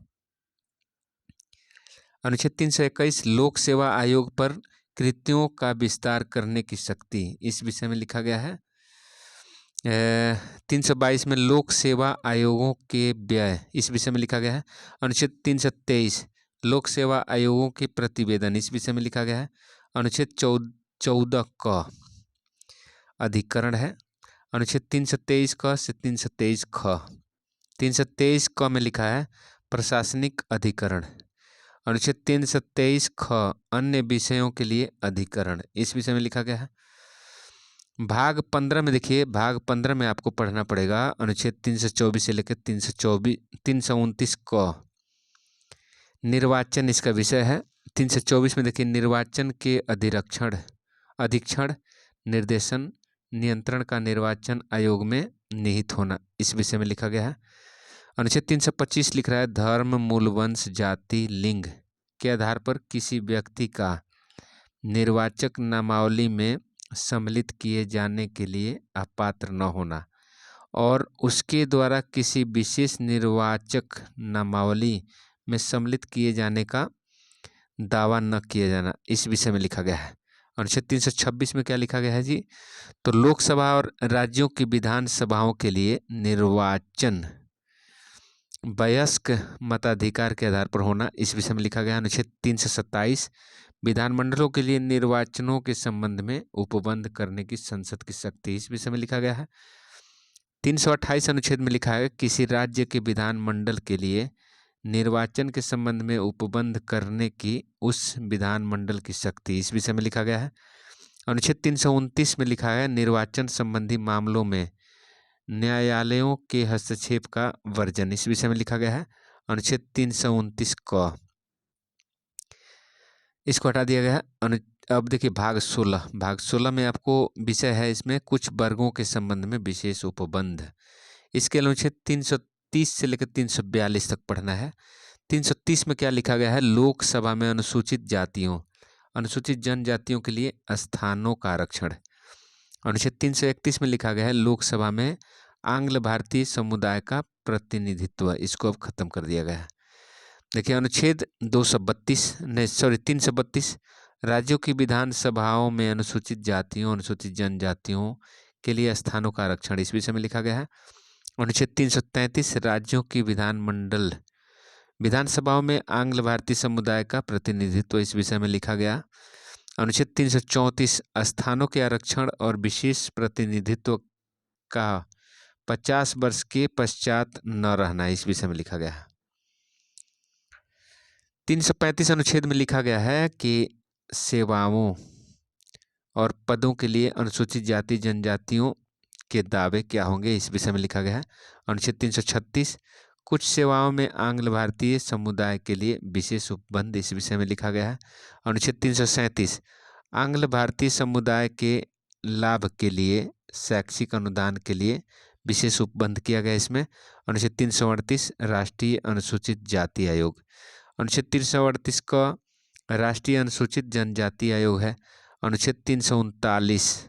अनुच्छेद 321 लोक सेवा आयोग पर कृत्यों का विस्तार करने की शक्ति, इस विषय में लिखा गया है। 322 में लोक सेवा आयोगों के व्यय, इस विषय में लिखा गया है। अनुच्छेद 323 लोक सेवा आयोगों के प्रतिवेदन, इस विषय में लिखा गया है। अनुच्छेद 14 का अधिकरण है। अनुच्छेद 323 क से 323 ख। 323 क में लिखा है प्रशासनिक अधिकरण। अनुच्छेद 323 ख अन्य विषयों के लिए अधिकरण, इस विषय में लिखा गया है। भाग 15 में देखिए, भाग 15 में आपको पढ़ना पड़ेगा अनुच्छेद 324 से लेकर 329 क निर्वाचन, इसका विषय है। 324 में देखिए निर्वाचन के अधीक्षण निर्देशन नियंत्रण का निर्वाचन आयोग में निहित होना, इस विषय में लिखा गया है। अनुच्छेद 325 लिख रहा है धर्म, मूल, वंश, जाति, लिंग के आधार पर किसी व्यक्ति का निर्वाचक नामावली में सम्मिलित किए जाने के लिए अपात्र न होना और उसके द्वारा किसी विशेष निर्वाचक नामावली में सम्मिलित किए जाने का दावा न किया जाना, इस विषय में लिखा गया है। अनुच्छेद 326 में क्या लिखा गया है जी, तो लोकसभा और राज्यों की विधानसभाओं के लिए निर्वाचन वयस्क मताधिकार के आधार पर होना, इस विषय में लिखा गया। अनुच्छेद 327 विधानमंडलों के लिए निर्वाचनों के संबंध में उपबंध करने की संसद की शक्ति, इस विषय में लिखा गया है। 328 अनुच्छेद में लिखा है किसी राज्य के विधानमंडल के लिए निर्वाचन के संबंध में उपबंध करने की उस विधानमंडल की शक्ति, इस विषय में लिखा गया है। अनुच्छेद 329 में लिखा है निर्वाचन संबंधी मामलों में न्यायालयों के हस्तक्षेप का वर्जन, इस विषय में लिखा गया है। अनुच्छेद 329 क इसको हटा दिया गया है। अब देखिए भाग 16 में आपको विषय है इसमें कुछ वर्गों के संबंध में विशेष उपबंध। इसके अनुच्छेद 330 से लेकर 342 तक पढ़ना है। 330 में क्या लिखा गया है, लोकसभा में अनुसूचित जनजातियों के लिए स्थानों का आरक्षण। अनुच्छेद 331 में लिखा गया है लोकसभा में आंग्ल भारतीय समुदाय का प्रतिनिधित्व, इसको अब खत्म कर दिया गया है। देखिए अनुच्छेद 332 राज्यों की विधानसभाओं में अनुसूचित जातियों अनुसूचित जनजातियों के लिए स्थानों का आरक्षण, इस विषय में लिखा गया है। अनुच्छेद 333 राज्यों की विधानसभाओं में आंग्ल भारतीय समुदाय का प्रतिनिधित्व, इस विषय में लिखा गया। अनुच्छेद 334 स्थानों के आरक्षण और विशेष प्रतिनिधित्व का 50 वर्ष के पश्चात न रहना, इस विषय में लिखा गया है। 335 अनुच्छेद में लिखा गया है कि सेवाओं और पदों के लिए अनुसूचित जाति जनजातियों के दावे क्या होंगे, इस विषय में लिखा गया है। अनुच्छेद 336 कुछ सेवाओं में आंग्ल भारतीय समुदाय के लिए विशेष उपबंध, इस विषय में लिखा गया है। अनुच्छेद 337 आंग्ल भारतीय समुदाय के लाभ के लिए शैक्षिक अनुदान के लिए विशेष उपबंध किया गया इसमें। अनुच्छेद 338 राष्ट्रीय अनुसूचित जाति आयोग। अनुच्छेद 338 का राष्ट्रीय अनुसूचित जनजाति आयोग है। अनुच्छेद 339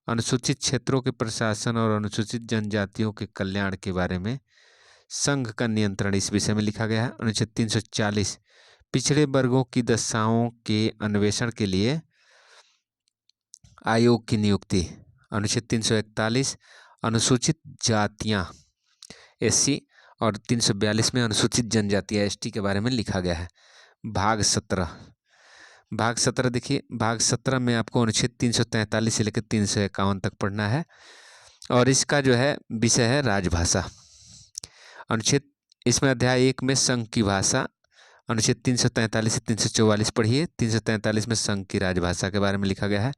अनुसूचित क्षेत्रों के प्रशासन और अनुसूचित जनजातियों के कल्याण के बारे में संघ का नियंत्रण, इस विषय में लिखा गया है। अनुच्छेद 340 पिछड़े वर्गों की दशाओं के अन्वेषण के लिए आयोग की नियुक्ति। अनुच्छेद 341 अनुसूचित जातियां एससी और 342 में अनुसूचित जनजातियां एसटी के बारे में लिखा गया है। भाग 17 देखिए, भाग 17 में आपको अनुच्छेद 343 से लेकर 351 तक पढ़ना है और इसका जो है विषय है राजभाषा। अनुच्छेद इसमें अध्याय 1 में संघ की भाषा, अनुच्छेद 343 से 344 पढ़िए। 343 में संघ की राजभाषा के बारे में लिखा गया है।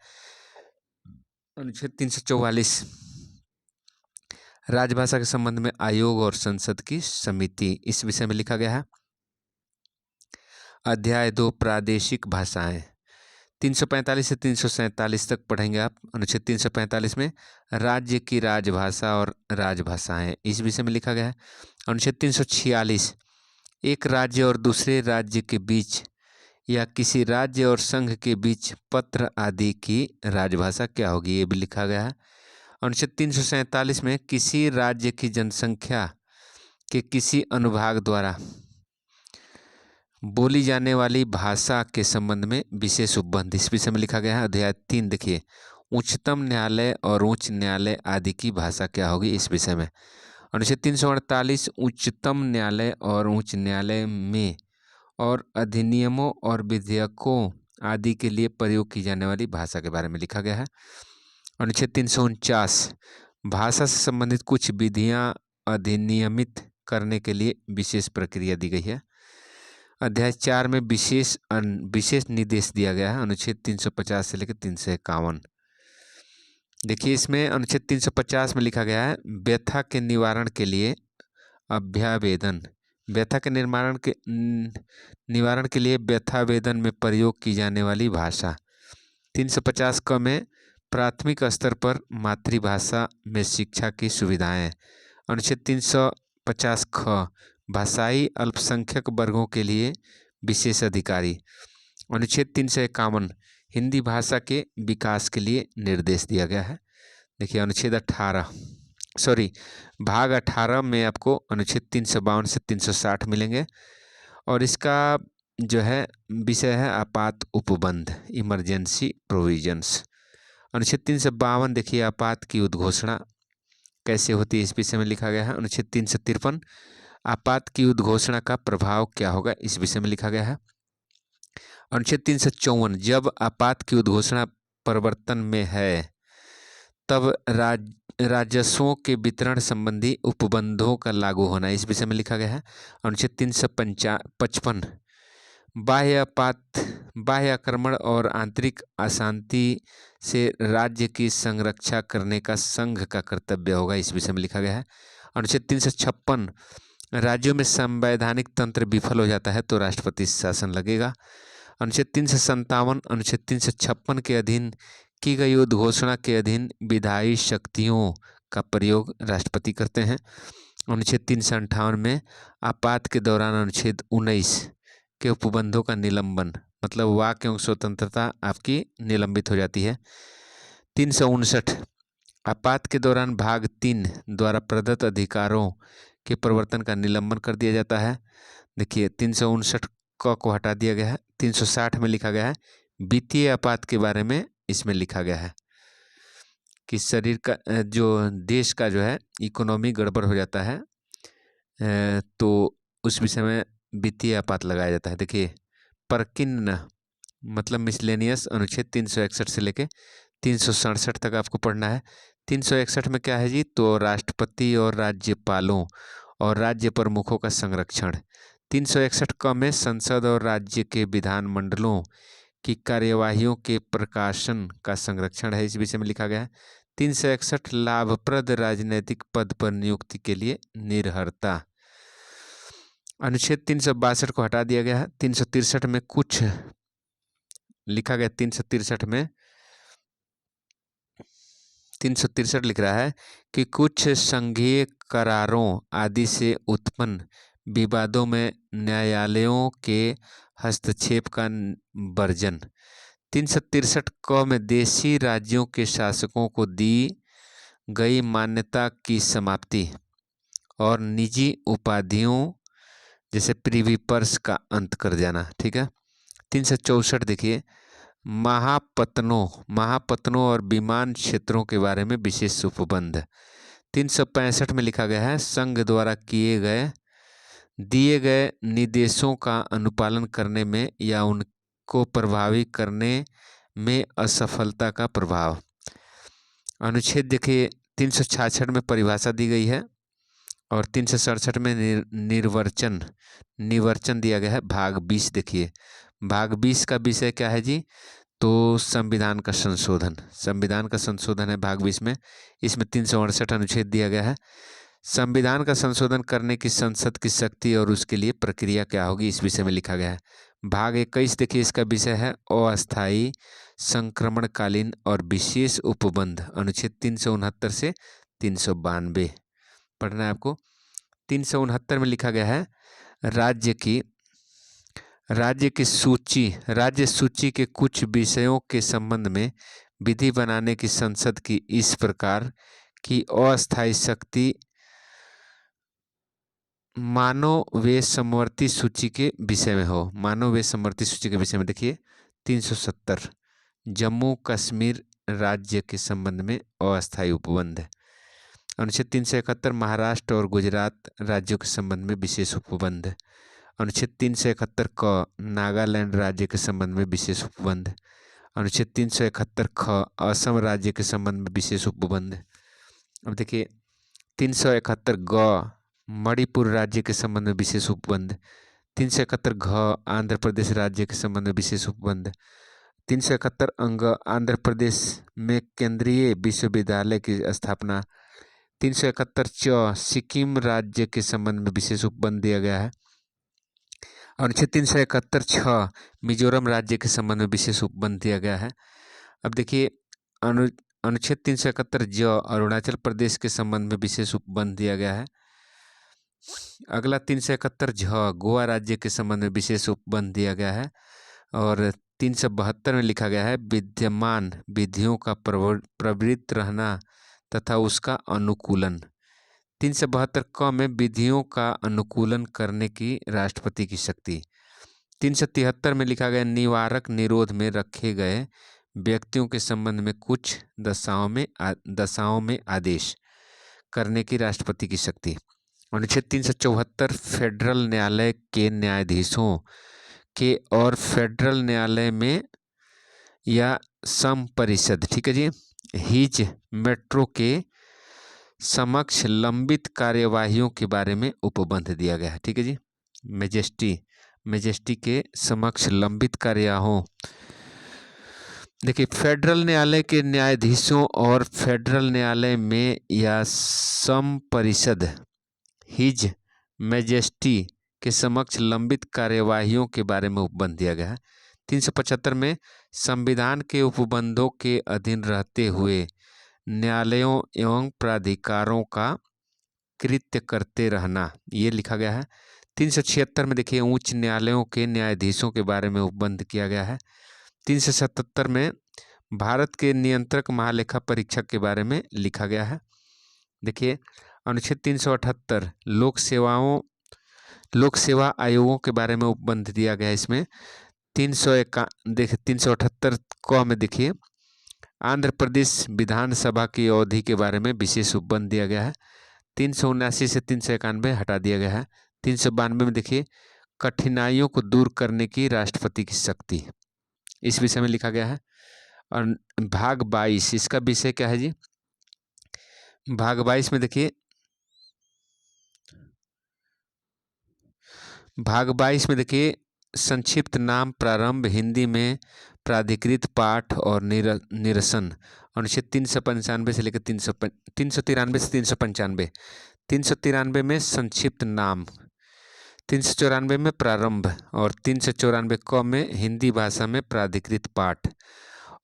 अनुच्छेद 344 राजभाषा के संबंध में आयोग और संसद की समिति, इस विषय में लिखा गया है। अध्याय 2 प्रादेशिक भाषाएं 345 से 347 तक पढ़ेंगे आप। अनुच्छेद 345 में राज्य की राजभाषा और राजभाषाएं, इस विषय में लिखा गया है। अनुच्छेद 346 एक राज्य और दूसरे राज्य के बीच या किसी राज्य और संघ के बीच पत्र आदि की राजभाषा क्या होगी, ये भी लिखा गया है। अनुच्छेद 347 में किसी राज्य की जनसंख्या के किसी अनुभाग द्वारा बोली जाने वाली भाषा के संबंध में विशेष उपबंध, इस विषय में लिखा गया है। अध्याय 3 देखिए, उच्चतम न्यायालय और उच्च न्यायालय आदि की भाषा क्या होगी, इस विषय में। अनुच्छेद 348 उच्चतम न्यायालय और उच्च न्यायालय में और अधिनियमों और विधेयकों आदि के लिए प्रयोग की जाने वाली भाषा के बारे में लिखा गया है। अनुच्छेद 349 भाषा से संबंधित कुछ विधियां अधिनियमित करने के लिए विशेष प्रक्रिया दी गई है। अध्याय 4 में विशेष निर्देश दिया गया है। अनुच्छेद 350 से लेकर 351 देखिए, इसमें अनुच्छेद 350 में लिखा गया है व्यथा के निवारण के लिए अभ्यावेदन, व्यथा के निवारण के लिए व्यथावेदन में प्रयोग की जाने वाली भाषा। 350 क में प्राथमिक स्तर पर मातृभाषा में शिक्षा की सुविधाएं। अनुच्छेद 350 ख भाषाई अल्पसंख्यक वर्गों के लिए विशेष अधिकारी। अनुच्छेद 351 हिंदी भाषा के विकास के लिए निर्देश दिया गया है। देखिए, अनुच्छेद भाग 18 में आपको अनुच्छेद 352 से 360 मिलेंगे और इसका जो है विषय है आपात उपबंध, इमरजेंसी प्रोविजंस। अनुच्छेद 352 देखिए, आपात की उद्घोषणा कैसे होती है, इस विषय में लिखा गया है। अनुच्छेद 353 आपात की उद्घोषणा का प्रभाव क्या होगा, इस विषय में लिखा गया है। अनुच्छेद 354 जब आपात की उद्घोषणा प्रवर्तन में है तब राजस्वों के वितरण संबंधी उपबंधों का लागू होना, इस विषय में लिखा गया है। अनुच्छेद 355 बाह्य आक्रमण और आंतरिक अशांति से राज्य की संरक्षा करने का संघ का कर्तव्य होगा, इस विषय में लिखा गया है। अनुच्छेद 356 राज्यों में संवैधानिक तंत्र विफल हो जाता है तो राष्ट्रपति शासन लगेगा। अनुच्छेद 357 अनुच्छेद 356 के अधीन की गई उद्घोषणा के अधीन विधायी शक्तियों का प्रयोग राष्ट्रपति करते हैं। अनुच्छेद 358 में आपात के दौरान अनुच्छेद 19 के उपबंधों का निलंबन, मतलब वाक् एवं स्वतंत्रता आपकी निलंबित हो जाती है। 359 आपात के दौरान भाग 3 द्वारा प्रदत्त अधिकारों के प्रवर्तन का निलंबन कर दिया जाता है। देखिए, 359 को हटा दिया गया है। 360 में लिखा गया है वित्तीय आपात के बारे में, इसमें लिखा गया है कि शरीर का जो देश का जो है इकोनॉमी गड़बड़ हो जाता है तो उस विषय में वित्तीय आपात लगाया जाता है। देखिए, परकिन्न मतलब मिसलेनियस अनुच्छेद 361 से लेके 367 तक आपको पढ़ना है। 361 में क्या है जी, तो राष्ट्रपति और राज्यपालों और राज्य प्रमुखों का संरक्षण। 361 क में संसद और राज्य के विधानमंडलों की कार्यवाहियों के प्रकाशन का संरक्षण है, इस विषय में लिखा गया है। 361 लाभप्रद राजनीतिक पद पर नियुक्ति के लिए निर्भरता। अनुच्छेद 362 को हटा दिया गया है। 363 में कुछ लिखा गया, 363 लिख रहा है कि कुछ संघीय करारों आदि से उत्पन्न विवादों में न्यायालयों के हस्तक्षेप का वर्जन। 363 क में देशी राज्यों के शासकों को दी गई मान्यता की समाप्ति और निजी उपाधियों जैसे प्रिवी पर्स का अंत कर जाना। ठीक है। 364 देखिए, महापत्तनों और विमान क्षेत्रों के बारे में विशेष उपबंध। 365 में लिखा गया है, संघ द्वारा दिए गए निर्देशों का अनुपालन करने में या उनको प्रभावी करने में असफलता का प्रभाव। अनुच्छेद देखिए 366 में परिभाषा दी गई है और 367 में निवर्चन दिया गया है। भाग 20 देखिए, भाग 20 का विषय क्या है जी, तो संविधान का संशोधन है भाग 20 में। इसमें 368 अनुच्छेद दिया गया है। संविधान का संशोधन करने की संसद की शक्ति और उसके लिए प्रक्रिया क्या होगी, इस विषय में लिखा गया है। भाग 21 देखिए, इसका विषय है अस्थायी, संक्रमणकालीन और विशेष उपबंध। अनुच्छेद 369 से 392 पढ़ना है आपको। 369 में लिखा गया है, राज्य सूची के कुछ विषयों के संबंध में विधि बनाने की संसद की इस प्रकार की अस्थायी शक्ति मानव व समवर्ती सूची के विषय में हो। मानव व समवर्ती सूची के विषय में देखिए 370 जम्मू कश्मीर राज्य के संबंध में अस्थायी उपबंध। अनुच्छेद 371 महाराष्ट्र और गुजरात राज्यों के संबंध में विशेष उपबंध। अनुच्छेद 371 क नागालैंड राज्य के संबंध में विशेष उपबंध। अनुच्छेद 371 ख असम राज्य के संबंध में विशेष उपबंध। अब देखिए 371 ग मणिपुर राज्य के संबंध में विशेष उपबंध। 371 घ आंध्र प्रदेश राज्य के संबंध में विशेष उपबंध। 371 अंग आंध्र प्रदेश में केंद्रीय विश्वविद्यालय की स्थापना। 371 च सिक्किम राज्य के संबंध में विशेष उपबंध दिया गया है। अनुच्छेद 371 छ मिजोरम राज्य के संबंध में विशेष उपबंध दिया गया है। अब देखिए अनुच्छेद 371 ज अरुणाचल प्रदेश के संबंध में विशेष उपबंध दिया गया है। अगला 371 झ गोवा राज्य के संबंध में विशेष उपबंध दिया गया है। और 372 में लिखा गया है, विद्यमान विधियों का प्रवृत्त रहना तथा उसका अनुकूलन। 372 क में विधियों का अनुकूलन करने की राष्ट्रपति की शक्ति। 373 में लिखा गया, निवारक निरोध में रखे गए व्यक्तियों के संबंध में कुछ दशाओं में आदेश करने की राष्ट्रपति की शक्ति। अनुच्छेद 374 फेडरल न्यायालय के न्यायाधीशों के और फेडरल न्यायालय में या सम परिषद, ठीक है जी, हिज मेट्रो के समक्ष लंबित कार्यवाहियों के बारे में उपबंध दिया गया है। ठीक है जी, मेजेस्टी के समक्ष लंबित कार्यवाहियों। देखिए फेडरल न्यायालय के न्यायाधीशों और फेडरल न्यायालय में या सम परिषद हिज मेजेस्टी के समक्ष लंबित कार्यवाहियों के बारे में उपबंध दिया गया है। 375 में संविधान के उपबंधों के अधीन रहते हुए न्यायालयों एवं प्राधिकारों का कृत्य करते रहना, ये लिखा गया है। 376 में देखिए उच्च न्यायालयों के न्यायाधीशों के बारे में उपबंध किया गया है। 377 में भारत के नियंत्रक महालेखा परीक्षक के बारे में लिखा गया है। देखिए अनुच्छेद 378 लोक सेवा आयोगों के बारे में उपबंध दिया गया है। इसमें 378 क में देखिए आंध्र प्रदेश विधानसभा की अवधि के बारे में विशेष उपबंध दिया गया है। 379 से 391 हटा दिया गया है। 392 में देखिए कठिनाइयों को दूर करने की राष्ट्रपति की शक्ति। इस विषय में लिखा गया है। और भाग 22 इसका विषय क्या है जी? भाग 22 में देखिए, भाग 22 में देखिए संक्षिप्त नाम प्रारंभ, हिंदी में प्राधिकृत पाठ और निरसन। अनुच्छेद 395 से लेकर 393 से 395। 393 में संक्षिप्त नाम, 394 में प्रारंभ और 394 क में हिंदी भाषा में प्राधिकृत पाठ,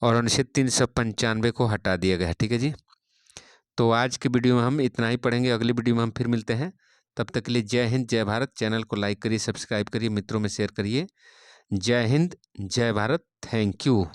और अनुच्छेद 395 को हटा दिया गया है। ठीक है जी। तो आज की वीडियो में हम इतना ही पढ़ेंगे, अगली वीडियो में हम फिर मिलते हैं। तब तक के लिए जय हिंद, जय भारत। चैनल को लाइक करिए, सब्सक्राइब करिए, मित्रों में शेयर करिए। जय हिंद, जय भारत। Thank you.